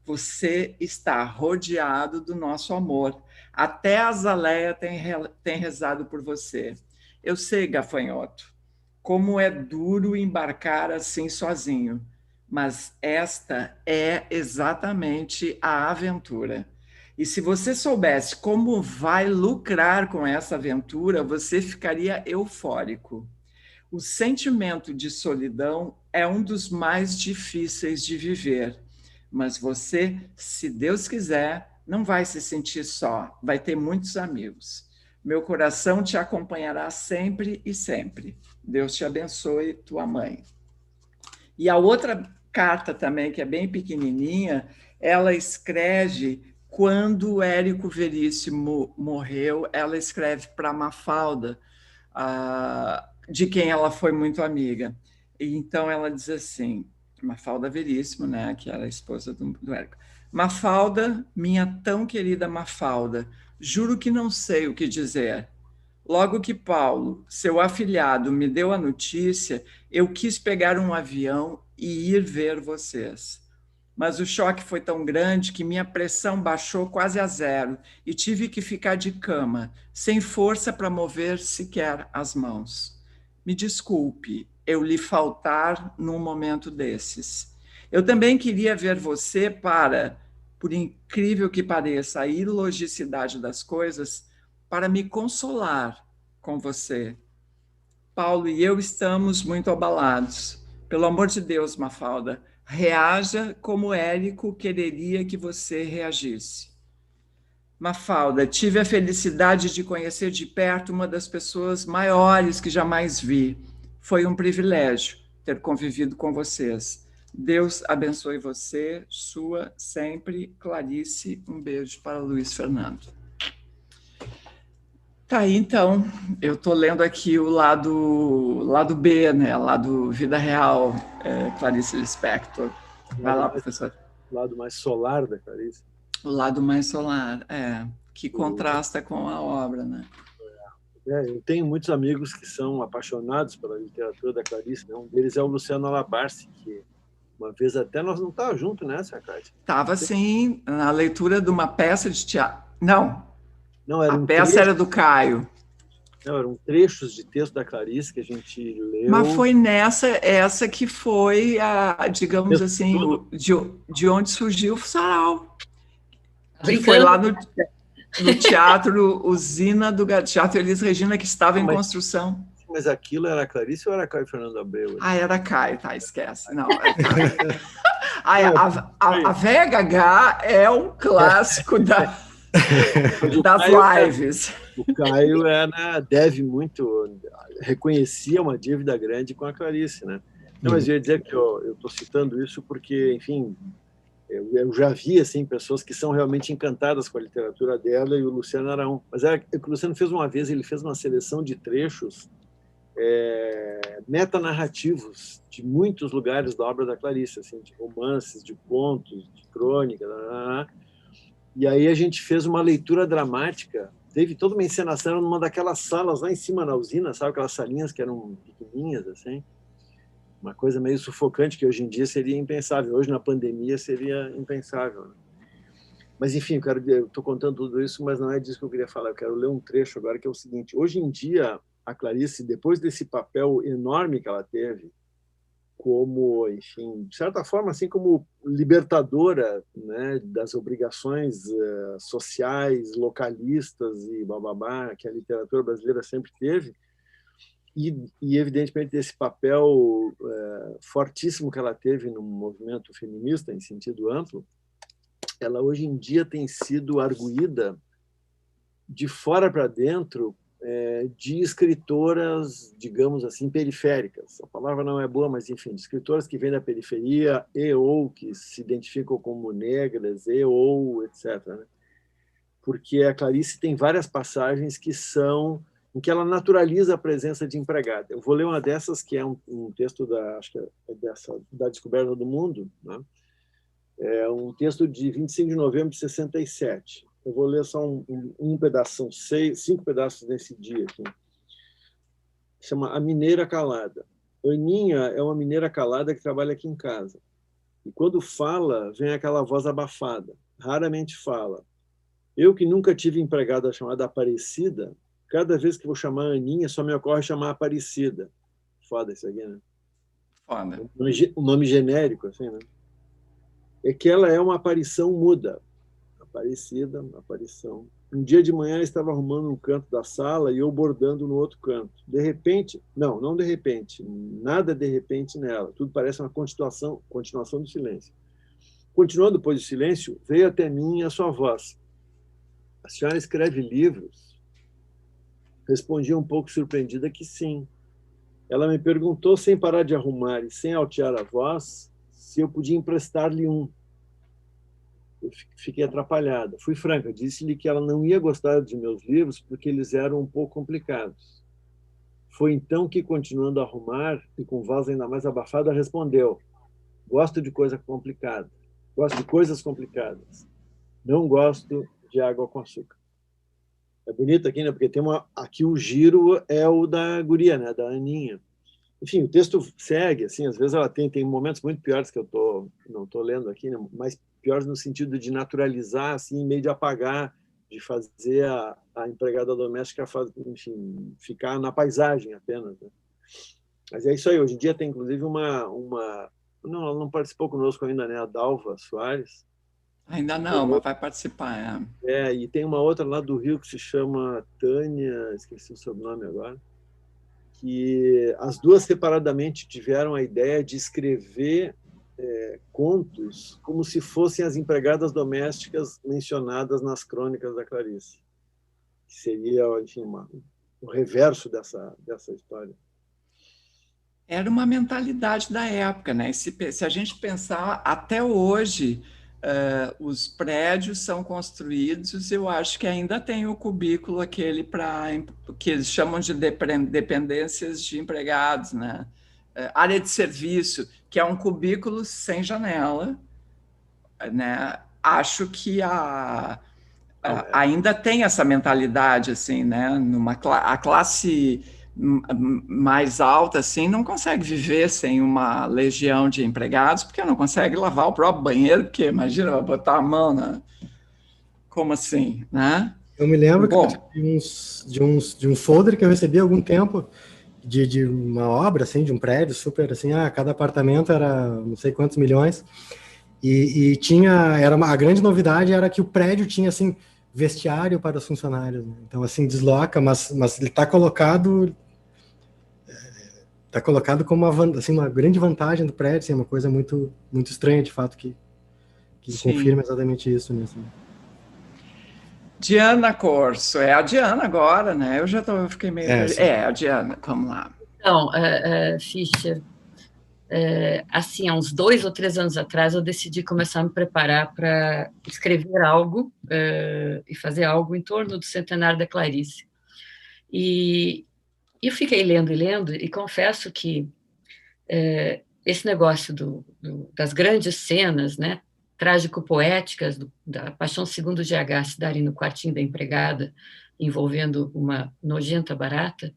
Você está rodeado do nosso amor. Até a Azaleia tem rezado por você. Eu sei, gafanhoto, como é duro embarcar assim sozinho, mas esta é exatamente a aventura. E se você soubesse como vai lucrar com essa aventura, você ficaria eufórico. O sentimento de solidão é um dos mais difíceis de viver, mas você, se Deus quiser, não vai se sentir só, vai ter muitos amigos. Meu coração te acompanhará sempre e sempre. Deus te abençoe, tua mãe. E a outra carta também, que é bem pequenininha, ela escreve quando o Érico Veríssimo morreu, ela escreve para Mafalda, de quem ela foi muito amiga. E então ela diz assim, Mafalda Veríssimo, né, que era a esposa do Érico. Mafalda, minha tão querida Mafalda, juro que não sei o que dizer. Logo que Paulo, seu afilhado, me deu a notícia, eu quis pegar um avião e ir ver vocês. Mas o choque foi tão grande que minha pressão baixou quase a zero e tive que ficar de cama, sem força para mover sequer as mãos. Me desculpe eu lhe faltar num momento desses. Eu também queria ver você para, por incrível que pareça, a ilogicidade das coisas, para me consolar com você. Paulo e eu estamos muito abalados. Pelo amor de Deus, Mafalda, reaja como Érico quereria que você reagisse. Mafalda, tive a felicidade de conhecer de perto uma das pessoas maiores que jamais vi. Foi um privilégio ter convivido com vocês. Deus abençoe você, sua sempre, Clarice. Um beijo para Luiz Fernando. Tá aí, então, eu estou lendo aqui o lado B, né? Lado vida real, Clarice Lispector. Vai lá, professor.
O lado mais solar da Clarice.
O lado mais solar, que contrasta com a obra, né?
Eu tenho muitos amigos que são apaixonados pela literatura da Clarice, né? Um deles é o Luciano Alabarce, que uma vez até nós não estávamos juntos nessa, Cátia?
Estava, sim, na leitura de uma peça de teatro. Não,
era
a peça era do Caio.
Não, eram trechos de texto da Clarice que a gente leu.
Mas foi essa que foi, digamos assim, de onde surgiu o Sarau. Que foi lá no Teatro Usina do Teatro Elis Regina, que estava em construção.
Mas aquilo era Clarice ou era Caio Fernando Abreu?
Era Caio, tá, esquece. Não, a Véia Gagá é um clássico das lives.
O Caio deve muito, reconhecia uma dívida grande com a Clarice, né? Não, mas eu ia dizer que eu estou citando isso porque, enfim, eu já vi assim, pessoas que são realmente encantadas com a literatura dela, e o Luciano era um. Mas o que o Luciano fez uma vez, ele fez uma seleção de trechos metanarrativos de muitos lugares da obra da Clarice, assim, de romances, de contos, de crônica, e aí a gente fez uma leitura dramática, teve toda uma encenação numa daquelas salas lá em cima na usina, sabe, aquelas salinhas que eram pequenininhas, assim, uma coisa meio sufocante que hoje em dia seria impensável, hoje na pandemia seria impensável, né? Mas enfim, eu estou contando tudo isso, mas não é disso que eu queria falar, eu quero ler um trecho agora que é o seguinte: hoje em dia a Clarice, depois desse papel enorme que ela teve como, enfim, de certa forma, assim, como libertadora, né, das obrigações sociais, localistas e bababá que a literatura brasileira sempre teve, e evidentemente desse papel fortíssimo que ela teve no movimento feminista em sentido amplo, ela hoje em dia tem sido arguída de fora para dentro de escritoras, digamos assim, periféricas. A palavra não é boa, mas, enfim, de escritoras que vêm da periferia ou que se identificam como negras ou etc. Né? Porque a Clarice tem várias passagens que são em que ela naturaliza a presença de empregada. Eu vou ler uma dessas, que é um texto acho que da Descoberta do Mundo, né? É um texto de 25 de novembro de 67. Eu vou ler só um pedaço, são 5 pedaços nesse dia aqui. Chama A Mineira Calada. Aninha é uma mineira calada que trabalha aqui em casa. E quando fala, vem aquela voz abafada. Raramente fala. Eu, que nunca tive empregada chamada Aparecida, cada vez que vou chamar a Aninha, só me ocorre chamar Aparecida. Foda isso aqui, né?
Foda.
Um nome genérico, assim, né? É que ela é uma aparição muda. Aparecida, aparição. Um dia de manhã, eu estava arrumando um canto da sala e eu bordando no outro canto. De repente, não de repente, nada de repente nela. Tudo parece uma continuação do silêncio. Continuando depois do silêncio, veio até mim a sua voz. A senhora escreve livros? Respondi um pouco surpreendida que sim. Ela me perguntou, sem parar de arrumar e sem altear a voz, se eu podia emprestar-lhe um. Eu fiquei atrapalhada. Fui franca, disse-lhe que ela não ia gostar de meus livros porque eles eram um pouco complicados. Foi então que, continuando a arrumar, e com voz ainda mais abafada, respondeu: gosto de coisa complicada. Gosto de coisas complicadas. Não gosto de água com açúcar. É bonito aqui, né? Porque tem aqui o giro é o da guria, né? Da Aninha. Enfim, o texto segue, assim, às vezes ela tem momentos muito piores que eu não estou lendo aqui, né? Mas piores no sentido de naturalizar, assim, meio de apagar, de fazer a empregada doméstica, enfim, ficar na paisagem apenas, né? Mas é isso aí. Hoje em dia tem, inclusive, não, ela não participou conosco ainda, né? A Dalva Soares.
Ainda não, mas vai participar.
E tem uma outra lá do Rio que se chama Tânia, esqueci o sobrenome agora, que as duas separadamente tiveram a ideia de escrever contos como se fossem as empregadas domésticas mencionadas nas crônicas da Clarice, que seria, enfim, o reverso dessa história.
Era uma mentalidade da época, né? Se a gente pensar até hoje, os prédios são construídos, eu acho que ainda tem o cubículo aquele que eles chamam de dependências de empregados, né? Área de serviço, que é um cubículo sem janela, né? Acho que ainda tem essa mentalidade, assim, né? A classe mais alta, assim, não consegue viver sem uma legião de empregados, porque não consegue lavar o próprio banheiro, porque imagina, vai botar a mão na... Como assim, né?
Eu me lembro de um folder que eu recebi há algum tempo de uma obra, assim, de um prédio super, assim, cada apartamento era não sei quantos milhões, e a grande novidade era que o prédio tinha, assim, vestiário para os funcionários, né? Então, assim, desloca, mas ele está colocado como uma grande vantagem do prédio, assim, uma coisa muito, muito estranha, de fato, que confirma exatamente isso, né? Assim.
Diana Corso, é a Diana agora, né? Eu fiquei meio... a Diana, vamos lá.
Então, Fischer, assim, há uns 2 ou 3 anos atrás, eu decidi começar a me preparar para escrever algo e fazer algo em torno do centenário da Clarice. E eu fiquei lendo e lendo, e confesso que esse negócio das grandes cenas, né, trágico-poéticas da Paixão Segundo GH se darem no quartinho da empregada, envolvendo uma nojenta barata,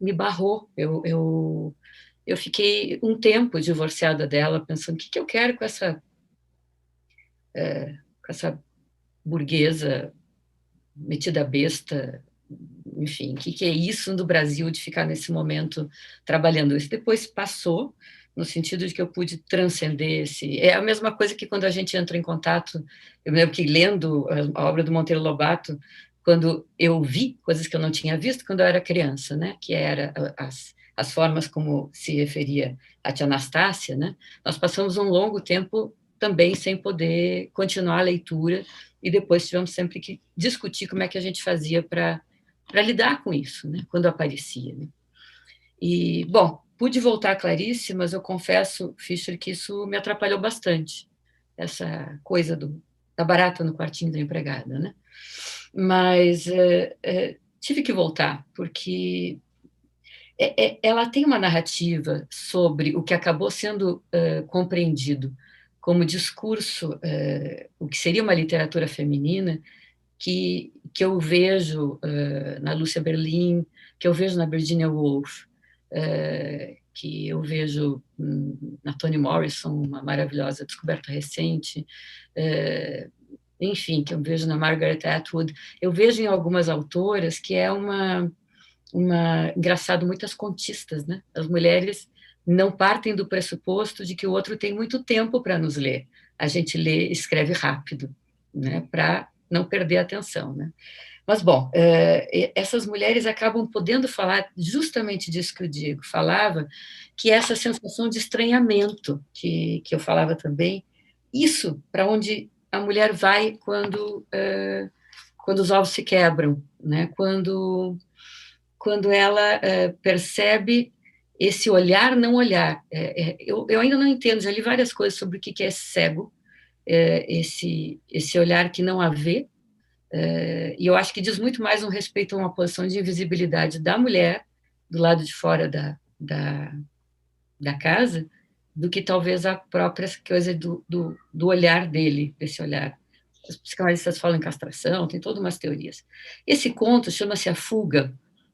me barrou. Eu fiquei um tempo divorciada dela, pensando o que eu quero com essa burguesa metida besta, enfim, o que é isso no Brasil de ficar nesse momento trabalhando isso. Depois passou, no sentido de que eu pude transcender É a mesma coisa que quando a gente entra em contato, eu me lembro que lendo a obra do Monteiro Lobato, quando eu vi coisas que eu não tinha visto quando eu era criança, né, que era as formas como se referia a tia Anastácia, né, nós passamos um longo tempo também sem poder continuar a leitura, e depois tivemos sempre que discutir como é que a gente fazia para lidar com isso, né, quando aparecia. Né. E, bom, pude voltar a Clarice, mas eu confesso, Fischer, que isso me atrapalhou bastante, essa coisa da barata no quartinho da empregada, né? Mas tive que voltar, porque ela tem uma narrativa sobre o que acabou sendo compreendido como discurso, o que seria uma literatura feminina, que eu vejo na Lúcia Berlin, que eu vejo na Virginia Woolf, que eu vejo na Toni Morrison, uma maravilhosa descoberta recente, enfim, que eu vejo na Margaret Atwood. Eu vejo em algumas autoras que é engraçado, muitas contistas, né? As mulheres não partem do pressuposto de que o outro tem muito tempo para nos ler. A gente lê, escreve rápido, né? Para não perder a atenção, né? Mas, bom, essas mulheres acabam podendo falar justamente disso que o Diego falava, que é essa sensação de estranhamento que eu falava também, isso para onde a mulher vai quando os ovos se quebram, né? Quando ela percebe esse olhar, não olhar. Eu ainda não entendo, já li várias coisas sobre o que é cego, esse olhar que não a vê, e eu acho que diz muito mais um respeito a uma posição de invisibilidade da mulher do lado de fora da casa, do que talvez a própria coisa do olhar dele, desse olhar. Os psicanalistas falam em castração, tem todas umas teorias. Esse conto chama-se A Fuga,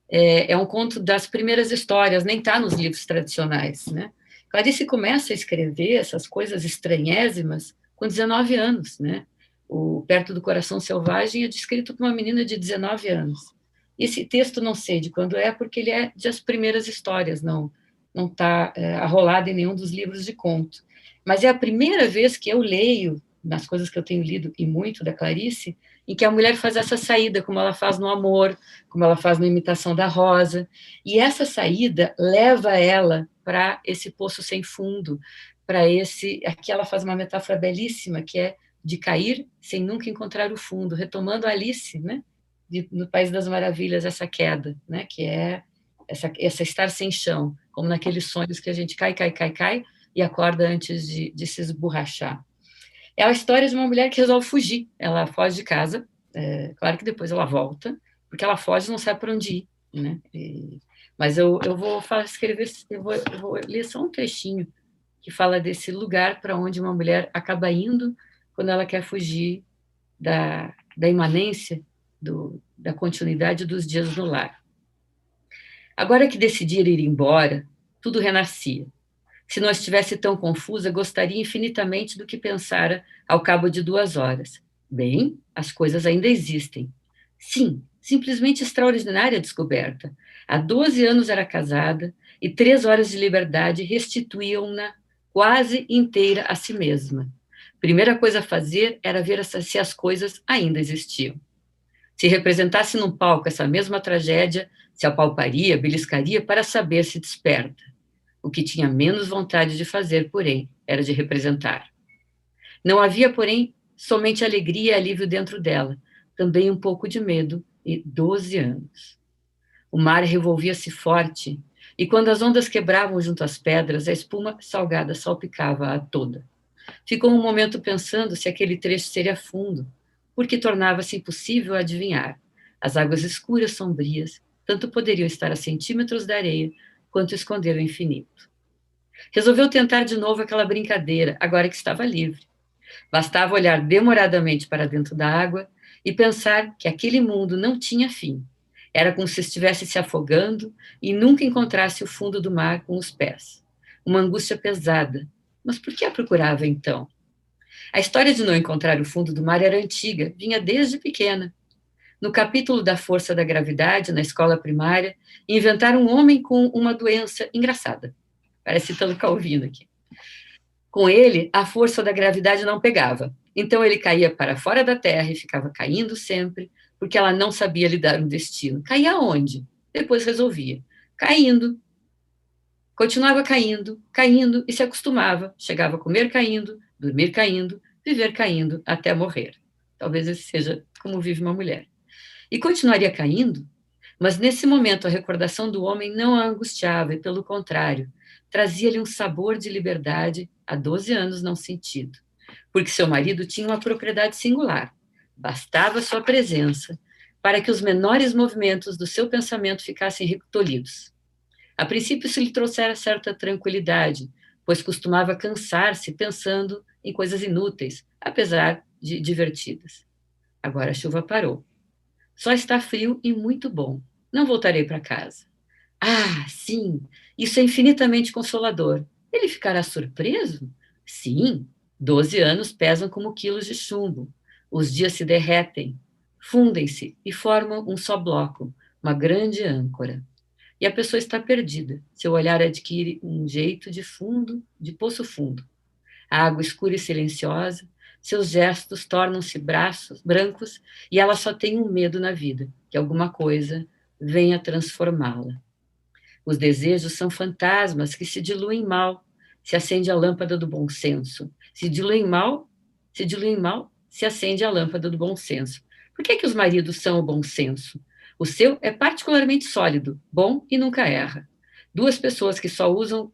é um conto das primeiras histórias, nem está nos livros tradicionais, né? Clarice começa a escrever essas coisas estranhésimas com 19 anos, né? O Perto do Coração Selvagem é descrito por uma menina de 19 anos. Esse texto não sei de quando é, porque ele é das primeiras histórias, não está arrolado em nenhum dos livros de conto. Mas é a primeira vez que eu leio, nas coisas que eu tenho lido, e muito da Clarice, em que a mulher faz essa saída, como ela faz no Amor, como ela faz na Imitação da Rosa, e essa saída leva ela para esse poço sem fundo, para esse... Aqui ela faz uma metáfora belíssima, que é de cair sem nunca encontrar o fundo, retomando a Alice, né? No País das Maravilhas, essa queda, né? Que é essa estar sem chão, como naqueles sonhos que a gente cai e acorda antes de se esborrachar. É a história de uma mulher que resolve fugir. Ela foge de casa, claro que depois ela volta, porque ela foge e não sabe para onde ir, né? Mas eu vou escrever, eu vou ler só um trechinho que fala desse lugar para onde uma mulher acaba indo quando ela quer fugir da imanência, da continuidade dos dias no lar. Agora que decidira ir embora, tudo renascia. Se não estivesse tão confusa, gostaria infinitamente do que pensara ao cabo de 2 horas. Bem, as coisas ainda existem. Sim, simplesmente extraordinária descoberta. Há 12 anos era casada e 3 horas de liberdade restituíam-na quase inteira a si mesma. Primeira coisa a fazer era ver se as coisas ainda existiam. Se representasse num palco essa mesma tragédia, se apalparia, beliscaria para saber se desperta. O que tinha menos vontade de fazer, porém, era de representar. Não havia, porém, somente alegria e alívio dentro dela, também um pouco de medo e 12 anos. O mar revolvia-se forte, e quando as ondas quebravam junto às pedras, a espuma salgada salpicava-a toda. Ficou um momento pensando se aquele trecho seria fundo, porque tornava-se impossível adivinhar. As águas escuras, sombrias, tanto poderiam estar a centímetros da areia, quanto esconder o infinito. Resolveu tentar de novo aquela brincadeira, agora que estava livre. Bastava olhar demoradamente para dentro da água e pensar que aquele mundo não tinha fim. Era como se estivesse se afogando e nunca encontrasse o fundo do mar com os pés. Uma angústia pesada. Mas por que a procurava, então? A história de não encontrar o fundo do mar era antiga, vinha desde pequena. No capítulo da força da gravidade, na escola primária, inventaram um homem com uma doença engraçada. Parece citando Calvino aqui. Com ele, a força da gravidade não pegava. Então ele caía para fora da Terra e ficava caindo sempre, porque ela não sabia lhe dar um destino. Caía aonde? Depois resolvia. Caindo. Continuava caindo, caindo e se acostumava. Chegava a comer caindo, dormir caindo, viver caindo até morrer. Talvez esse seja como vive uma mulher. E continuaria caindo, mas nesse momento a recordação do homem não a angustiava e, pelo contrário, trazia-lhe um sabor de liberdade há 12 anos não sentido, porque seu marido tinha uma propriedade singular. Bastava sua presença para que os menores movimentos do seu pensamento ficassem retolhidos. A princípio isso lhe trouxera certa tranquilidade, pois costumava cansar-se pensando em coisas inúteis, apesar de divertidas. Agora a chuva parou. Só está frio e muito bom. Não voltarei para casa. Ah, sim, isso é infinitamente consolador. Ele ficará surpreso? Sim, 12 anos pesam como quilos de chumbo. Os dias se derretem, fundem-se e formam um só bloco, uma grande âncora. E a pessoa está perdida. Seu olhar adquire um jeito de fundo, de poço fundo. A água escura e silenciosa, seus gestos tornam-se braços brancos e ela só tem um medo na vida, que alguma coisa venha transformá-la. Os desejos são fantasmas que se diluem mal, se acende a lâmpada do bom senso. Se diluem mal, se acende a lâmpada do bom senso. Por que os maridos são o bom senso? O seu é particularmente sólido, bom e nunca erra. Das pessoas que só usam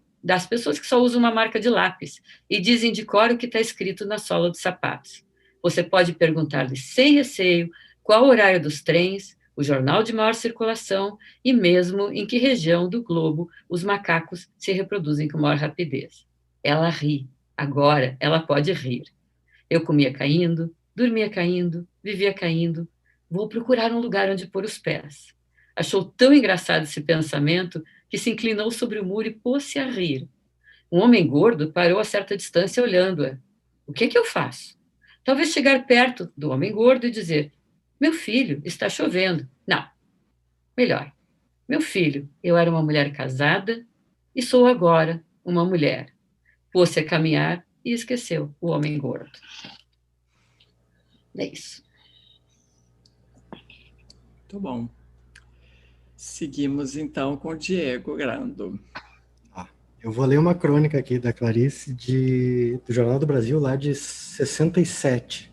uma marca de lápis e dizem de cor o que está escrito na sola dos sapatos. Você pode perguntar-lhe sem receio qual o horário dos trens, o jornal de maior circulação e mesmo em que região do globo os macacos se reproduzem com maior rapidez. Ela ri. Agora ela pode rir. Eu comia caindo, dormia caindo, vivia caindo. Vou procurar um lugar onde pôr os pés. Achou tão engraçado esse pensamento que se inclinou sobre o muro e pôs-se a rir. Um homem gordo parou a certa distância olhando-a. O que é que eu faço? Talvez chegar perto do homem gordo e dizer: meu filho, está chovendo. Não. Melhor. Meu filho, eu era uma mulher casada e sou agora uma mulher. Pôs-se a caminhar e esqueceu o homem gordo. É isso.
Muito bom. Seguimos, então, com o Diego Grando.
Eu vou ler uma crônica aqui da Clarice do Jornal do Brasil, lá de 67.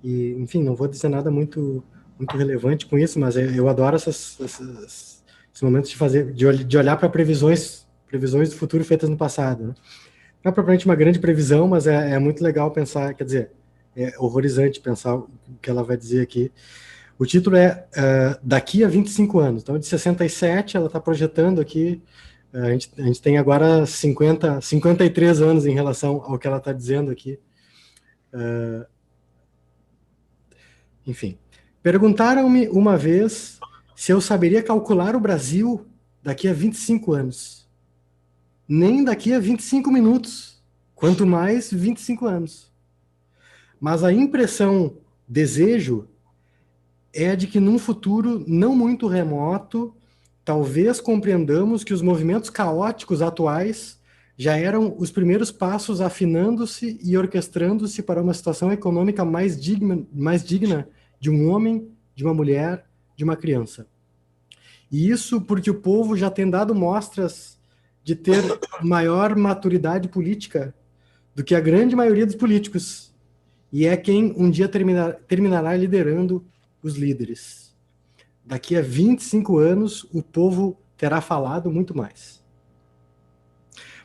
E, enfim, não vou dizer nada muito relevante com isso, mas eu adoro esses momentos de olhar para previsões do futuro feitas no passado, né? Não é propriamente uma grande previsão, mas é muito legal pensar, quer dizer, é horrorizante pensar o que ela vai dizer aqui. O título é Daqui a 25 anos. Então, de 67, ela está projetando aqui, a gente tem agora 53 anos em relação ao que ela está dizendo aqui. Enfim, perguntaram-me uma vez se eu saberia calcular o Brasil daqui a 25 anos. Nem daqui a 25 minutos, quanto mais 25 anos. Mas a impressão, desejo, é de que num futuro não muito remoto, talvez compreendamos que os movimentos caóticos atuais já eram os primeiros passos afinando-se e orquestrando-se para uma situação econômica mais digna de um homem, de uma mulher, de uma criança. E isso porque o povo já tem dado mostras de ter maior maturidade política do que a grande maioria dos políticos, e é quem um dia terminará liderando os líderes. Daqui a 25 anos, o povo terá falado muito mais.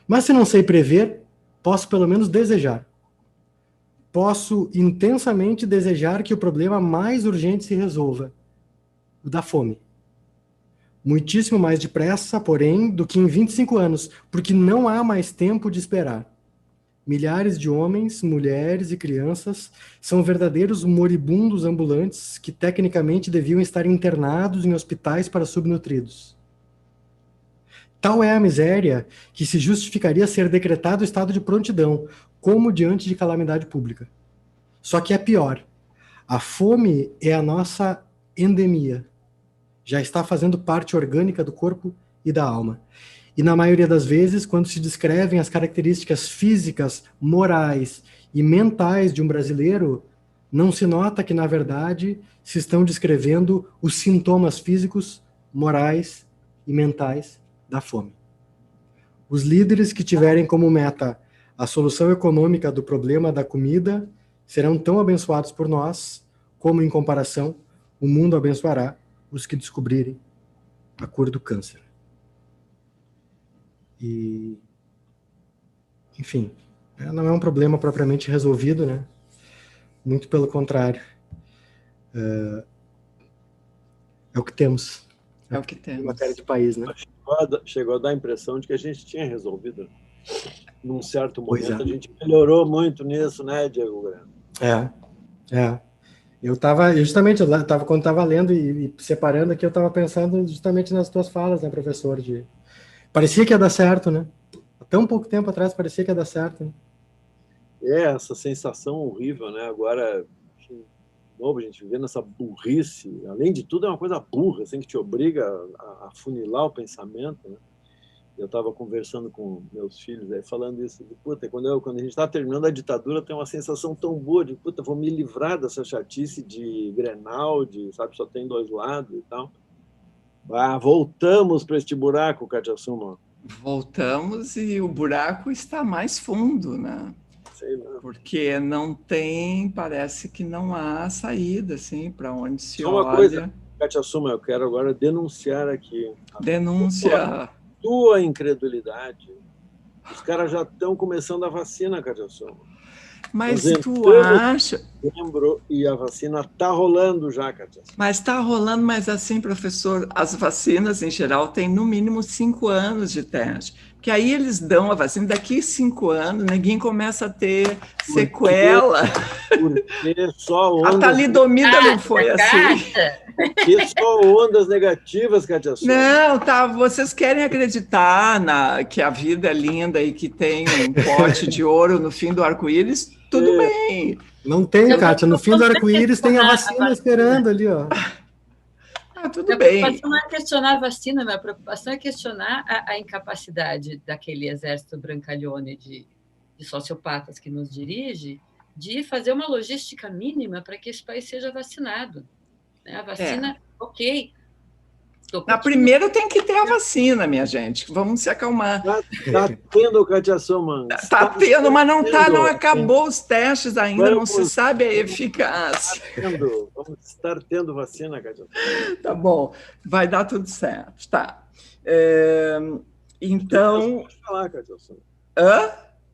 Mas se não sei prever, posso pelo menos desejar. Posso intensamente desejar que o problema mais urgente se resolva, o da fome. Muitíssimo mais depressa, porém, do que em 25 anos, porque não há mais tempo de esperar. Milhares de homens, mulheres e crianças são verdadeiros moribundos ambulantes que tecnicamente deviam estar internados em hospitais para subnutridos. Tal é a miséria que se justificaria ser decretado estado de prontidão, como diante de calamidade pública. Só que é pior. A fome é a nossa endemia. Já está fazendo parte orgânica do corpo e da alma. E na maioria das vezes, quando se descrevem as características físicas, morais e mentais de um brasileiro, não se nota que, na verdade, se estão descrevendo os sintomas físicos, morais e mentais da fome. Os líderes que tiverem como meta a solução econômica do problema da comida serão tão abençoados por nós, como, em comparação, o mundo abençoará os que descobrirem a cura do câncer. E, enfim, não é um problema propriamente resolvido, né? Muito pelo contrário. É o que temos.
É o que temos.
Em matéria de país, né?
Chegou a dar a impressão de que a gente tinha resolvido. Num certo momento,
A
gente melhorou muito nisso, né, Diego Grande?
Eu estava, justamente, quando estava lendo e separando aqui, eu estava pensando justamente nas tuas falas, né, professor? Parecia que ia dar certo, né? Até um pouco tempo atrás parecia que ia dar certo. Né?
Essa sensação horrível, né? Agora, de novo, a gente vivendo essa burrice, além de tudo, é uma coisa burra, assim, que te obriga a funilar o pensamento, né? Eu estava conversando com meus filhos, aí, falando isso, de puta, quando a gente está terminando a ditadura, tem uma sensação tão boa de, puta, vou me livrar dessa chatice de Grenal, sabe, só tem dois lados e tal. Voltamos para este buraco, Katia Suma.
Voltamos e o buraco está mais fundo, né?
Sei lá.
Porque não tem, parece que não há saída, assim, para onde se
Só
olha.
uma coisa, Katia Suma, eu quero agora denunciar aqui.
Denúncia.
Tua incredulidade. Os caras já estão começando a vacina, Katia Suma.
Mas tu acha...
Setembro e a vacina está rolando já, Kátia.
Mas está rolando, mas assim, professor, as vacinas, em geral, têm no mínimo 5 anos de teste. Porque aí eles dão a vacina, daqui 5 anos, ninguém começa a ter sequela.
Porque só ondas...
A talidomida não foi assim.
Porque só ondas negativas, Kátia.
Não, tá, vocês querem acreditar que a vida é linda e que tem um pote de ouro no fim do arco-íris? Tudo bem.
Não tem, Kátia. No fim do arco-íris tem a vacina esperando ali, ó.
Tudo bem.
Minha preocupação não é questionar a vacina, minha preocupação é questionar a incapacidade daquele exército brancalhone de sociopatas que nos dirige de fazer uma logística mínima para que esse país seja vacinado. A vacina, ok.
Primeiro tem que ter a vacina, minha gente. Vamos se acalmar.
Está tendo, Kátia Summan.
Está tendo, mas não acabou os testes ainda, não se sabe a eficácia.
Vamos estar tendo vacina, Kátia.
Tá bom, vai dar tudo certo. Tá. Então...
Pode falar, Kátia Summan.
Hã?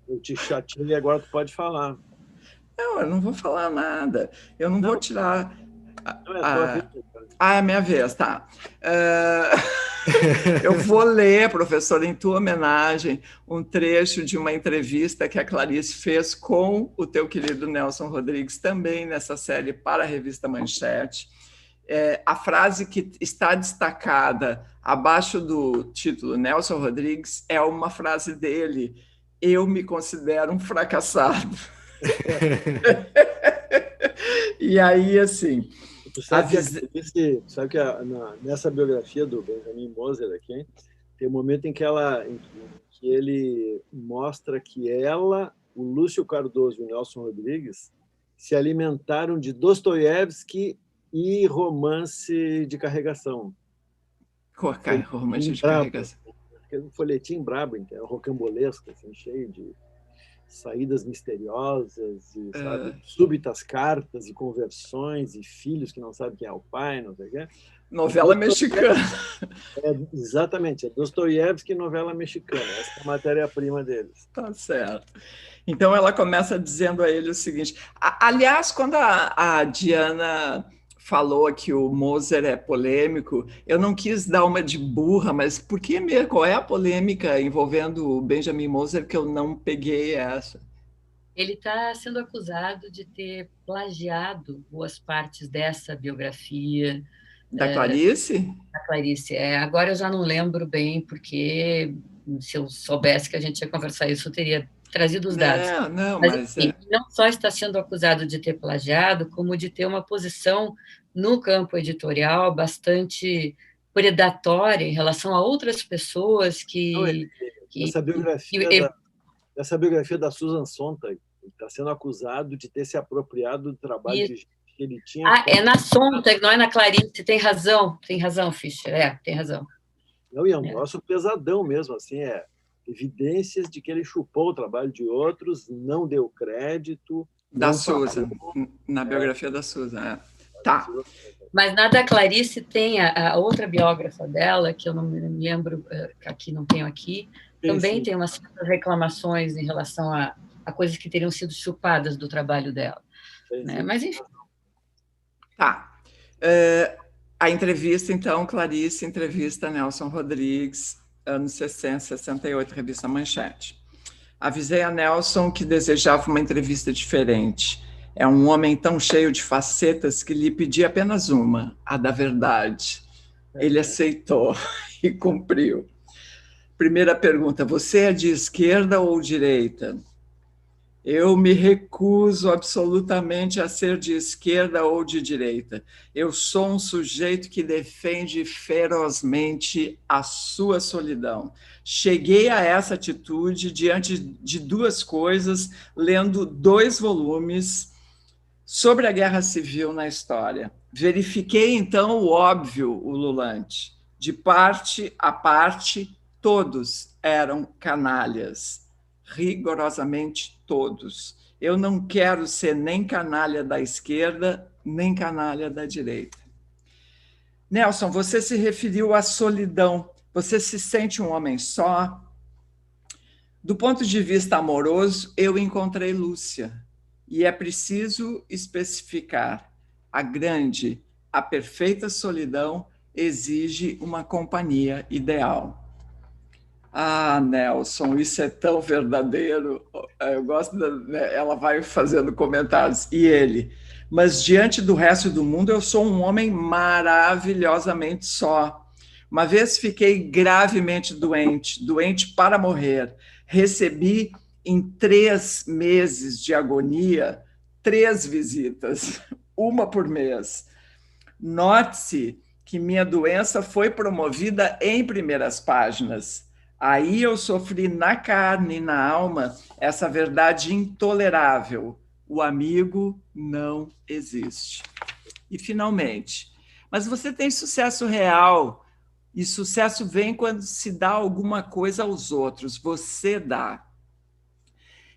Eu te chateei e agora tu pode falar.
Não, eu não vou falar nada. Eu não vou tirar...
É
a minha vez, tá. Eu vou ler, professor, em tua homenagem, um trecho de uma entrevista que a Clarice fez com o teu querido Nelson Rodrigues, também nessa série para a revista Manchete. A frase que está destacada abaixo do título Nelson Rodrigues é uma frase dele: eu me considero um fracassado. E aí, assim...
Sabe que nessa biografia do Benjamin Moser aqui, tem um momento em que ele mostra que ela, o Lúcio Cardoso e o Nelson Rodrigues se alimentaram de Dostoiévski e romance de carregação.
Romance de carregação.
Um folhetim brabo, rocambolesco, assim, cheio de saídas misteriosas, e, súbitas cartas e conversões, e filhos que não sabem quem é o pai, não sei o quê.
Novela mexicana.
Exatamente, é Dostoiévski e novela mexicana. Essa é a matéria-prima deles.
Tá certo. Então, ela começa dizendo a ele o seguinte... Aliás, quando a Diana falou que o Moser é polêmico, eu não quis dar uma de burra, mas por que mesmo? Qual é a polêmica envolvendo o Benjamin Moser que eu não peguei essa?
Ele está sendo acusado de ter plagiado boas partes dessa biografia.
Da Clarice?
Da Clarice. Agora eu já não lembro bem, porque se eu soubesse que a gente ia conversar isso, eu teria trazido os dados. Mas enfim, não só está sendo acusado de ter plagiado, como de ter uma posição no campo editorial bastante predatória em relação a outras pessoas que...
Essa biografia da Susan Sontag está sendo acusado de ter se apropriado do trabalho que ele tinha...
é na Sontag, não é na Clarice. Tem razão, Fischer. Tem razão.
Não, e é um negócio pesadão mesmo, assim, evidências de que ele chupou o trabalho de outros, não deu crédito.
Da Susan, na biografia da Susan, Tá.
Mas na da Clarice tem a outra biógrafa dela, que eu não me lembro, aqui não tenho aqui, também tem umas reclamações em relação a coisas que teriam sido chupadas do trabalho dela. Né? Mas, enfim.
Tá. A entrevista, então, Clarice entrevista Nelson Rodrigues, anos 60, 68, revista Manchete. Avisei a Nelson que desejava uma entrevista diferente. É um homem tão cheio de facetas que lhe pedi apenas uma, a da verdade. Ele aceitou e cumpriu. Primeira pergunta, você é de esquerda ou direita? Eu me recuso absolutamente a ser de esquerda ou de direita. Eu sou um sujeito que defende ferozmente a sua solidão. Cheguei a essa atitude diante de duas coisas, lendo 2 volumes sobre a Guerra Civil na história. Verifiquei, então, o óbvio, ululante. De parte a parte, todos eram canalhas. Rigorosamente todos. Eu não quero ser nem canalha da esquerda, nem canalha da direita. Nelson, você se referiu à solidão. Você se sente um homem só? Do ponto de vista amoroso, eu encontrei Lúcia. E é preciso especificar: a perfeita solidão exige uma companhia ideal. Ah, Nelson, isso é tão verdadeiro. Eu gosto ela vai fazendo comentários. E ele: mas diante do resto do mundo, eu sou um homem maravilhosamente só. Uma vez fiquei gravemente doente para morrer. Recebi, em 3 meses de agonia, 3 visitas, uma por mês. Note-se que minha doença foi promovida em primeiras páginas. Aí eu sofri na carne e na alma essa verdade intolerável: o amigo não existe. E, finalmente, mas você tem sucesso real, e sucesso vem quando se dá alguma coisa aos outros, você dá.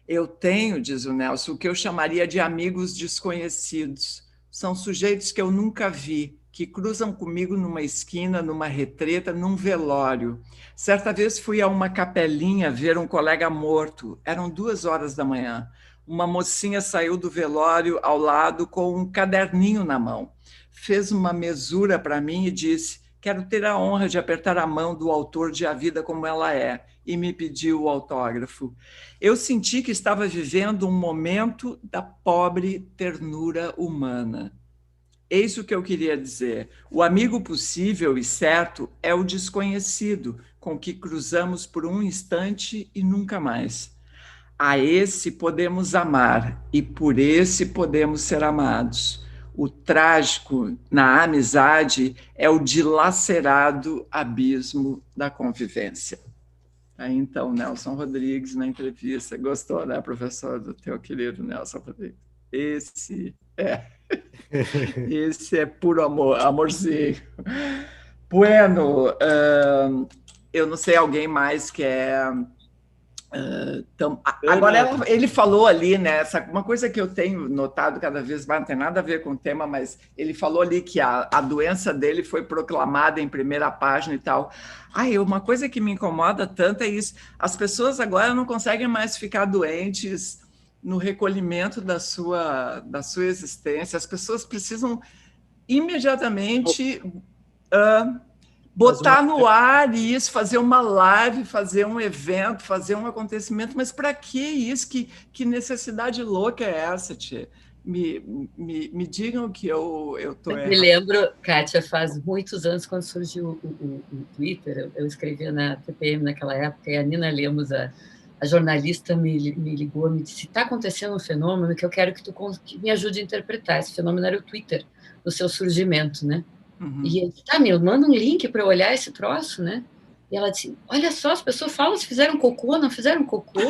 Eu tenho, diz o Nelson, o que eu chamaria de amigos desconhecidos. São sujeitos que eu nunca vi, que cruzam comigo numa esquina, numa retreta, num velório. Certa vez fui a uma capelinha ver um colega morto. Eram 2 horas da manhã. Uma mocinha saiu do velório ao lado com um caderninho na mão. Fez uma mesura para mim e disse: quero ter a honra de apertar a mão do autor de A Vida Como Ela É, e me pediu o autógrafo. Eu senti que estava vivendo um momento da pobre ternura humana. Eis o que eu queria dizer: o amigo possível e certo é o desconhecido, com que cruzamos por um instante e nunca mais. A esse podemos amar e por esse podemos ser amados. O trágico na amizade é o dilacerado abismo da convivência. Aí, então, Nelson Rodrigues, na entrevista, gostou, né, professor, do teu querido Nelson Rodrigues? Esse é puro amor, amorzinho. Bueno, eu não sei, alguém mais quer... agora ele falou ali, né? Uma coisa que eu tenho notado cada vez mais, não tem nada a ver com o tema, mas ele falou ali que a doença dele foi proclamada em primeira página e tal. Uma coisa que me incomoda tanto é isso: as pessoas agora não conseguem mais ficar doentes no recolhimento da sua existência. As pessoas precisam imediatamente botar no ar isso, fazer uma live, fazer um evento, fazer um acontecimento. Mas para que isso? Que necessidade louca é essa, tia? Me digam que eu estou errado.
Me lembro, Kátia, faz muitos anos, quando surgiu o Twitter, eu escrevia na TPM naquela época, e a Nina Lemos, a jornalista, me ligou, me disse: está acontecendo um fenômeno que eu quero que tu me ajude a interpretar. Esse fenômeno era o Twitter, no seu surgimento, né? Uhum. E ele disse: me manda um link para eu olhar esse troço, né? E ela disse: olha só, as pessoas falam se fizeram cocô, não fizeram cocô.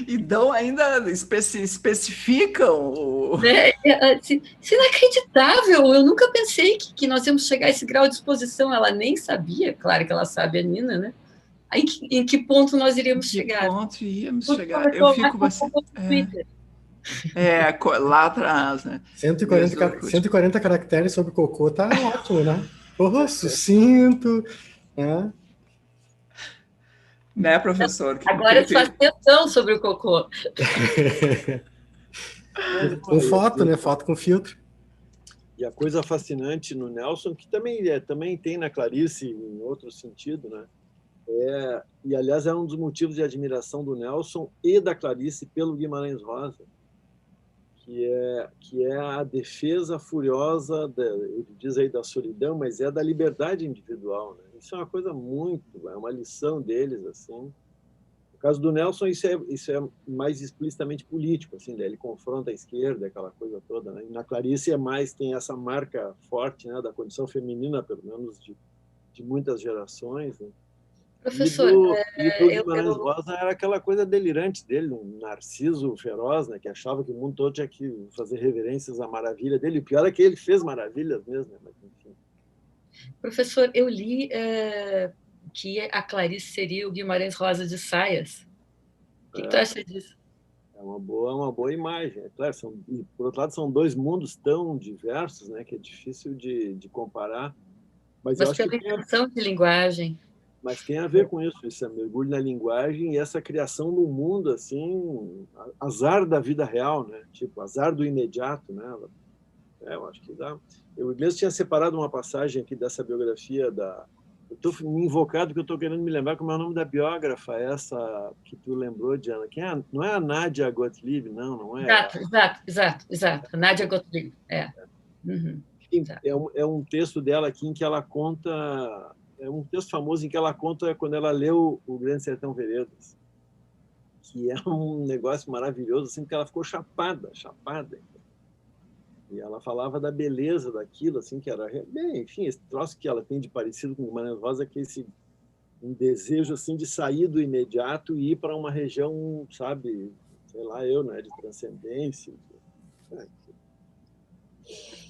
e dão ainda, especificam.
Isso é inacreditável, eu nunca pensei que nós íamos chegar a esse grau de exposição. Ela nem sabia, claro que ela sabe, a Nina, né? Em que ponto nós iríamos chegar?
Ponto íamos chegar? Eu fico bastante... lá atrás, né?
140 caracteres sobre cocô, tá ótimo, né? Porra, sucinto, né?
Né, professor?
Agora faz atenção sobre o cocô.
Com foto, né? Foto com filtro.
E a coisa fascinante no Nelson, que também tem na Clarice, em outro sentido, né? E, aliás, é um dos motivos de admiração do Nelson e da Clarice pelo Guimarães Rosa, que é a defesa furiosa, ele diz aí da solidão, mas é da liberdade individual, né? Isso é uma coisa é uma lição deles, assim. No caso do Nelson, isso é mais explicitamente político, assim, né? Ele confronta a esquerda, aquela coisa toda, né? E na Clarice tem essa marca forte, né, da condição feminina, pelo menos de muitas gerações, né?
Professor,
e do Guimarães Rosa era aquela coisa delirante dele, um narciso feroz, né, que achava que o mundo todo tinha que fazer reverências à maravilha dele. O pior é que ele fez maravilhas mesmo, né? Mas, enfim.
Professor, eu li que a Clarice seria o Guimarães Rosa de saias. O que tu acha disso?
É uma boa imagem. É claro, por outro lado, são 2 mundos tão diversos, né, que é difícil de comparar. Mas eu acho
pela intenção de linguagem.
Mas tem a ver com isso é mergulho na linguagem e essa criação no mundo, assim, azar da vida real, né? Tipo, azar do imediato, né? Eu acho que dá. Eu mesmo tinha separado uma passagem aqui dessa biografia da... Eu estou me invocado que eu estou querendo me lembrar como é o nome da biógrafa, essa que tu lembrou, Diana. Quem é? Não é a Nádia Gottlieb, não é?
Exato. A Nádia Gottlieb, Uhum.
É um texto dela aqui em que ela conta... É um texto famoso em que ela conta quando ela leu O Grande Sertão Veredas, que é um negócio maravilhoso, assim, porque ela ficou chapada. E ela falava da beleza daquilo, assim, que era... Bem, enfim, esse troço que ela tem de parecido com Guimarães Rosa, que é um desejo, assim, de sair do imediato e ir para uma região, sabe, sei lá, né, de transcendência.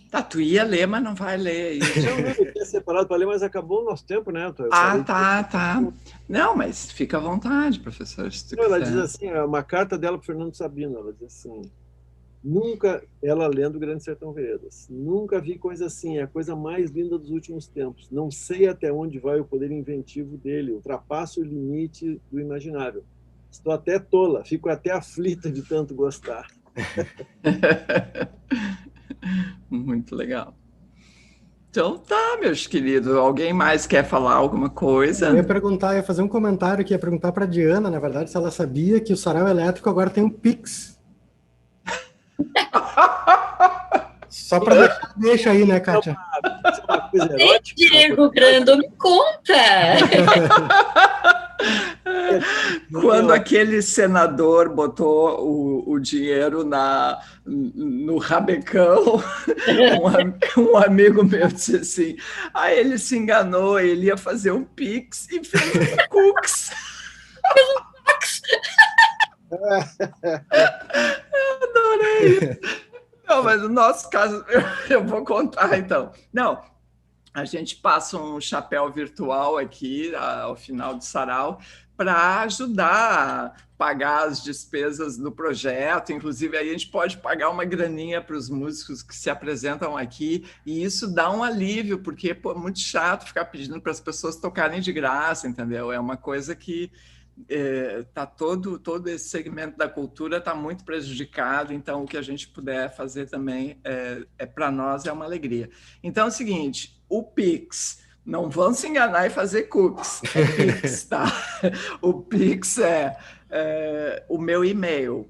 Tá, tu ia ler, mas não vai ler isso.
Eu tinha separado para ler, mas acabou o nosso tempo, né?
Tá. Não, mas fica à vontade, professor.
Ela diz assim, é uma carta dela para o Fernando Sabino, ela diz assim, ela lendo O Grande Sertão Veredas, nunca vi coisa assim, é a coisa mais linda dos últimos tempos. Não sei até onde vai o poder inventivo dele, ultrapassa o limite do imaginável. Estou até tola, fico até aflita de tanto gostar.
Muito legal. Então tá, meus queridos. Alguém mais quer falar alguma coisa?
Eu ia fazer um comentário que ia perguntar para a Diana, na verdade, se ela sabia que o Sarau Elétrico agora tem um Pix. Só para deixa aí, né, Kátia?
Isso é uma coisa erótica.
Diego Grando, me conta!
Quando aquele senador botou o dinheiro no rabecão, um amigo meu disse assim, ele se enganou, ele ia fazer um Pix e fez um Cux. Eu adorei. Não, mas no nosso caso, eu vou contar então. Não, a gente passa um chapéu virtual aqui ao final do sarau para ajudar a pagar as despesas do projeto. Inclusive, aí a gente pode pagar uma graninha para os músicos que se apresentam aqui, e isso dá um alívio, porque é muito chato ficar pedindo para as pessoas tocarem de graça, entendeu? É uma coisa que todo esse segmento da cultura está muito prejudicado, então o que a gente puder fazer também para nós é uma alegria. Então é o seguinte, o Pix, não vão se enganar e fazer cookies, é Pix, tá? O Pix é o meu e-mail,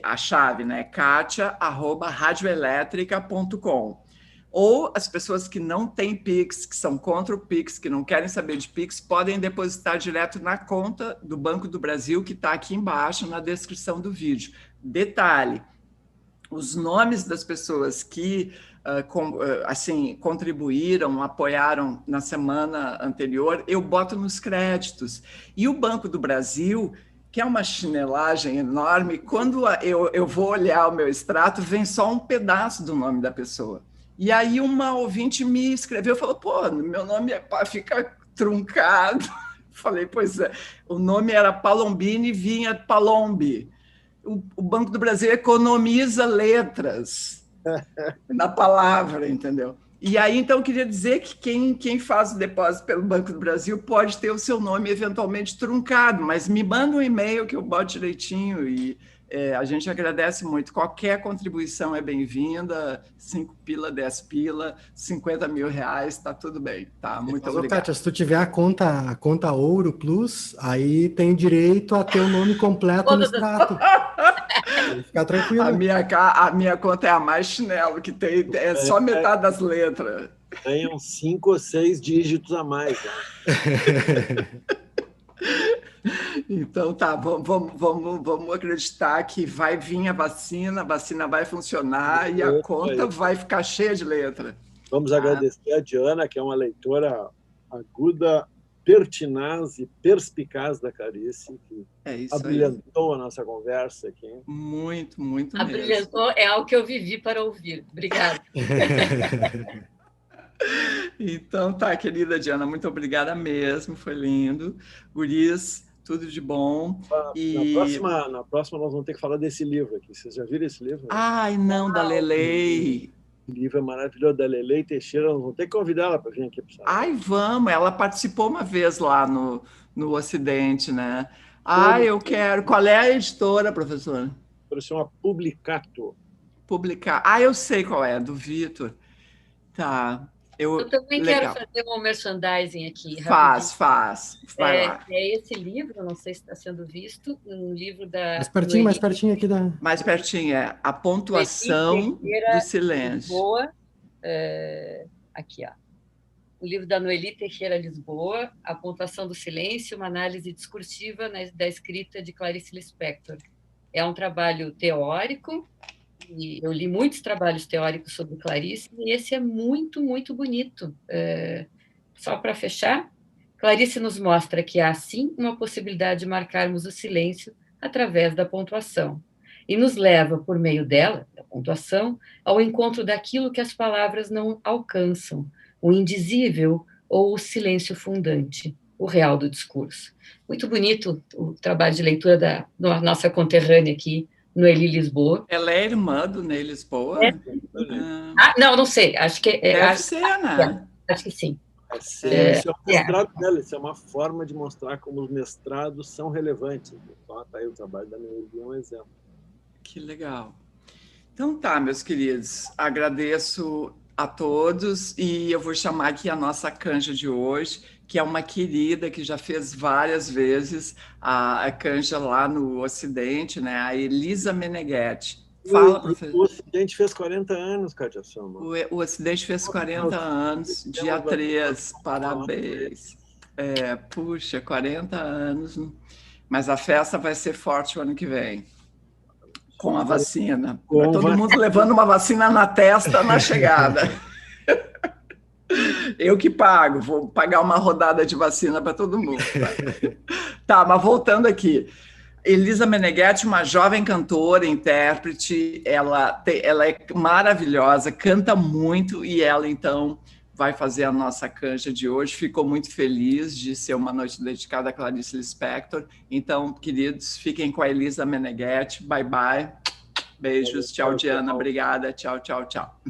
a chave, né? katia@radioelétrica.com. Ou as pessoas que não têm Pix, que são contra o Pix, que não querem saber de Pix, podem depositar direto na conta do Banco do Brasil, que está aqui embaixo na descrição do vídeo. Detalhe, os nomes das pessoas que contribuíram, apoiaram na semana anterior, eu boto nos créditos. E o Banco do Brasil, que é uma chinelagem enorme, quando eu vou olhar o meu extrato, vem só um pedaço do nome da pessoa. E aí uma ouvinte me escreveu, falou, meu nome fica truncado. Falei, pois é, o nome era Palombini, vinha Palombi. O Banco do Brasil economiza letras na palavra, entendeu? E aí, então, eu queria dizer que quem faz o depósito pelo Banco do Brasil pode ter o seu nome eventualmente truncado, mas me manda um e-mail que eu boto direitinho e a gente agradece muito. Qualquer contribuição é bem-vinda, 5 pila, 10 pila, 50 mil reais, tá tudo bem, tá? Muito obrigado.
Kátia, se tu tiver a conta Ouro Plus, aí tem direito a ter o nome completo no extrato. Ficar tranquilo.
A minha conta é a mais chinelo, que tem só metade das letras.
Tem uns 5 ou 6 dígitos a mais. Né?
Então tá, vamos acreditar que vai vir a vacina vai funcionar e a conta vai ficar cheia de letra.
Vamos agradecer a Diana, que é uma leitora aguda, pertinaz e perspicaz da Clarice, que abrilhantou a nossa conversa aqui.
Muito, muito mesmo.
Abrilhantou é algo que eu vivi para ouvir. Obrigada.
Então tá, querida Diana, muito obrigada mesmo, foi lindo. Gurias, tudo de bom.
Na próxima nós vamos ter que falar desse livro aqui. Vocês já viram esse livro?
Ai, não, da Lelei.
O livro é maravilhoso, da Lelei Teixeira. Nós vamos ter que convidar ela para vir aqui para o Sarau.
Ai, vamos. Ela participou uma vez lá no Ocidente, né? Ai, eu quero. Qual é a editora, professora?
Ela chama Publicato.
Publicar. Ah, eu sei qual é, do Vitor. Tá.
Eu também
Legal.
quero fazer um merchandising aqui.
Faz. Vai lá.
É esse livro, não sei se está sendo visto, um livro da...
Mais pertinho aqui da...
Mais pertinho, é A Pontuação do Silêncio.
Lisboa, aqui, ó. O livro da Noeli Teixeira Lisboa, A Pontuação do Silêncio, uma análise discursiva da escrita de Clarice Lispector. É um trabalho teórico, e eu li muitos trabalhos teóricos sobre Clarice, e esse é muito, muito bonito. Só para fechar, Clarice nos mostra que há, sim, uma possibilidade de marcarmos o silêncio através da pontuação, e nos leva, por meio dela, da pontuação, ao encontro daquilo que as palavras não alcançam, o indizível ou o silêncio fundante, o real do discurso. Muito bonito o trabalho de leitura da nossa conterrânea aqui, Noeli Lisboa.
Ela é irmã do Ney Lisboa?
Não sei, acho que...
Deve ser, né?
Acho que sim.
Esse é o mestrado dela, isso é uma forma de mostrar como os mestrados são relevantes. Então, tá aí o trabalho da Noeli, é um exemplo.
Que legal. Então tá, meus queridos, agradeço a todos e eu vou chamar aqui a nossa canja de hoje, que é uma querida que já fez várias vezes a canja lá no Ocidente, né? A Elisa Meneghetti. Fala, professor.
O Ocidente fez 40 anos, Kátia Soma.
O Ocidente fez 40 anos, dia 3, parabéns. Puxa, 40 anos, mas a festa vai ser forte o ano que vem. Com a vacina. Todo mundo levando uma vacina na testa na chegada. Eu que pago, vou pagar uma rodada de vacina para todo mundo. Tá, mas voltando aqui. Elisa Meneghetti, uma jovem cantora, intérprete, ela é maravilhosa, canta muito e ela, então, vai fazer a nossa canja de hoje. Ficou muito feliz de ser uma noite dedicada a Clarice Lispector. Então, queridos, fiquem com a Elisa Meneghetti. Bye, bye. Beijos. Tchau, Diana. Obrigada. Tchau, tchau, tchau.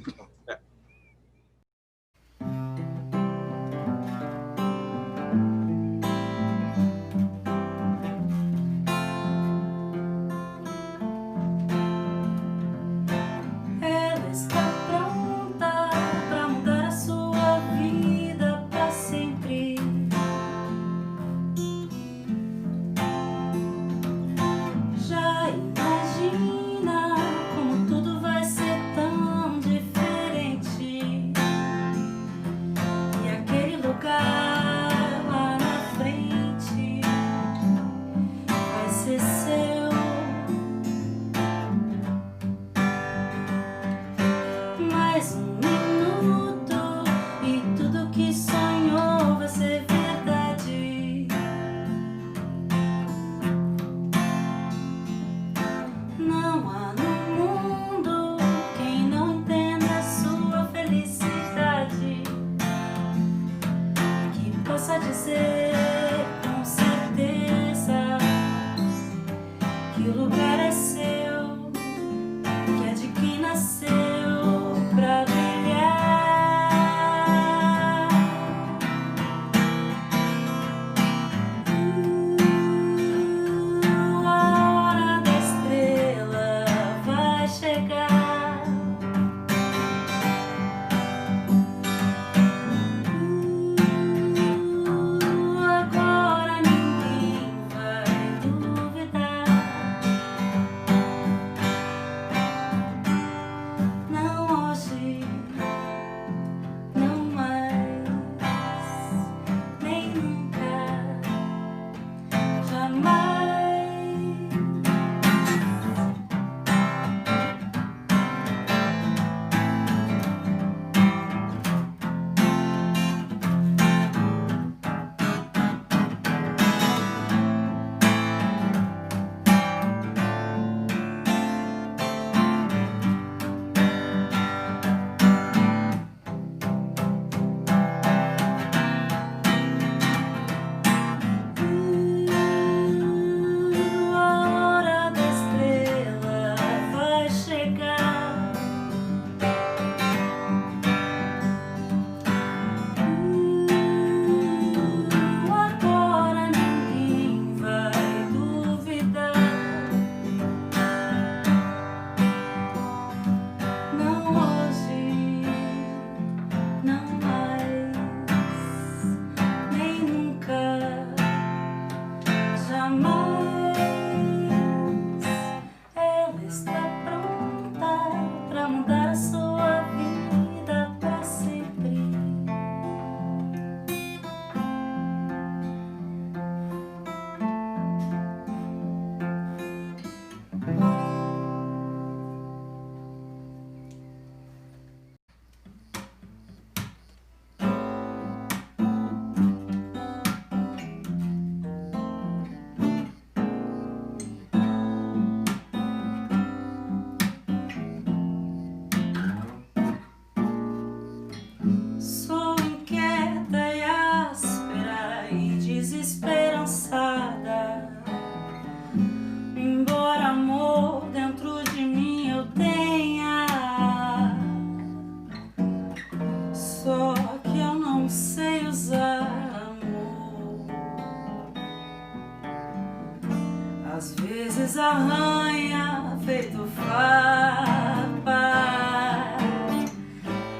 desses arranha feito farpa.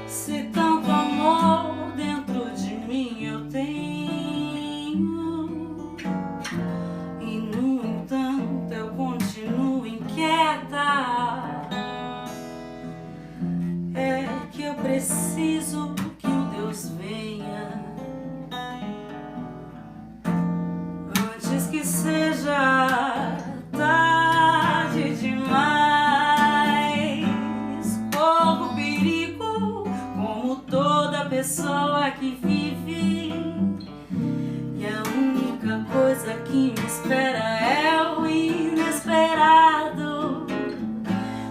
Se tanto amor dentro de mim eu tenho, e no entanto eu continuo inquieta, é que eu preciso que o Deus venha antes que seja tarde demais. Corro perigo como toda pessoa que vive, e a única coisa que me espera é o inesperado.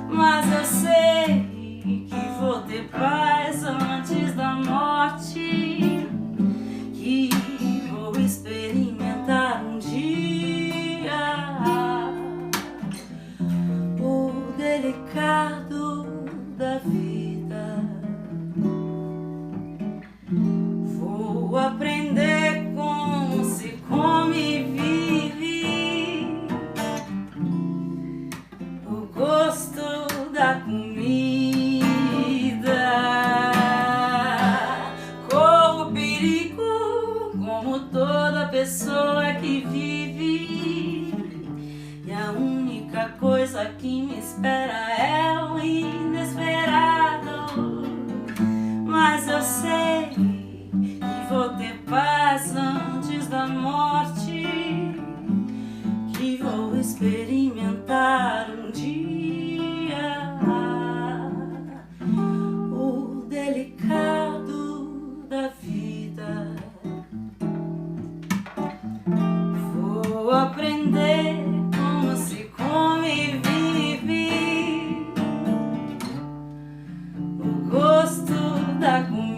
Mas eu sei que vou ter paz antes da morte, que vou experimentar um dia o delicado da vida. Vou aprender como se come e vive, o gosto da comida. Corro perigo como toda pessoa que vive, e a única coisa que me espera é o inesperado. Mas eu sei que vou ter paz antes da morte, que vou experimentar um dia o delicado da vida. Vou aprender como se come e vive, o gosto da comida.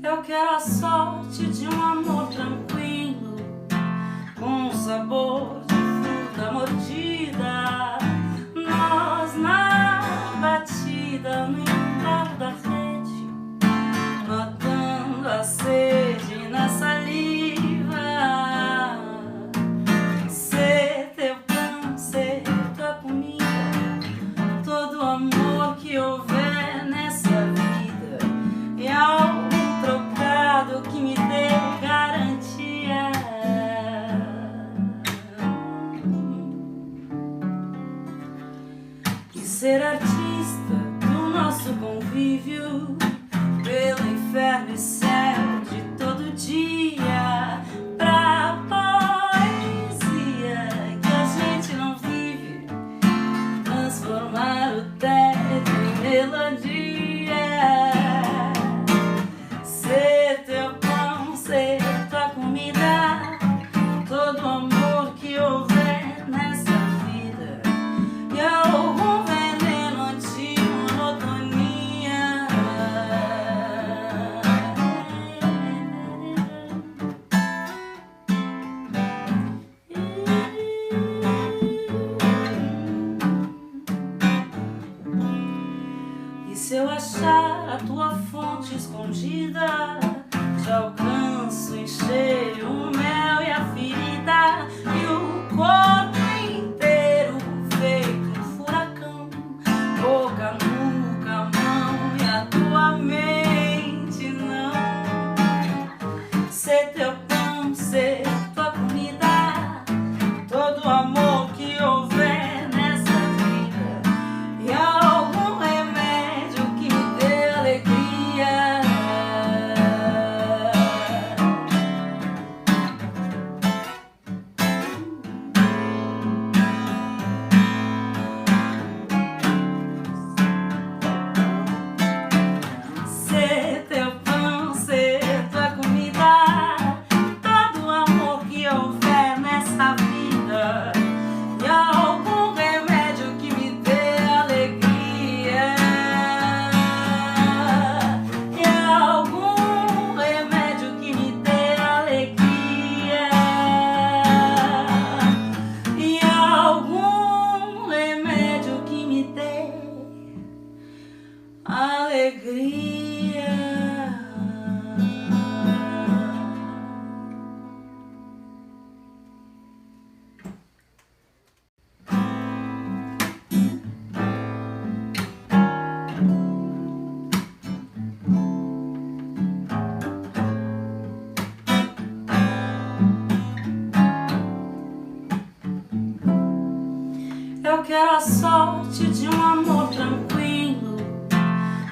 Eu quero a sorte de um amor tranquilo, com o sabor de fruta mordida. Nós na batida, no embalo da rede, matando a sede na saliva. Ser teu pão, ser tua comida, todo o amor que houver nessa vida, e ao trocado que me dê garantia. E ser artista do nosso convívio, pelo inferno e céu de todo dia, pra poesia que a gente não vive, transformar o tédio em melodia. Ser teu pão, ser tua comida, todo o amor que houver nessa vida, e algum veneno anti-monotonia. E se eu achar a tua fonte escondida, te alcanço em cheio o mel e a ferida, e o corpo inteiro feito um furacão, boca, nuca, mão e a tua mente não. Ser teu pão, ser tua comida, todo o amor que houver nessa vida, e algum remédio que me dê alegria. quero a sorte de um amor tranquilo,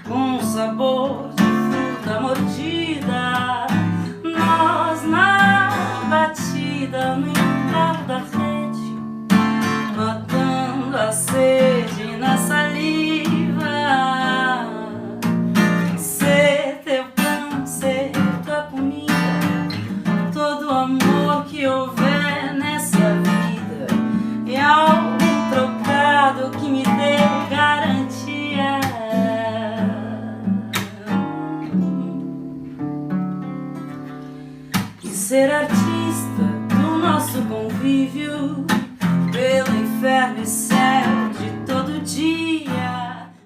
com sabor de fruta mordida. Nós na batida, no entrave da rede, matando a sede na saliva. Ser teu pão, ser tua comida, todo o amor que houver nessa vida, e algo trocado que me dê garantia. E ser artista do nosso convívio pelo inferno e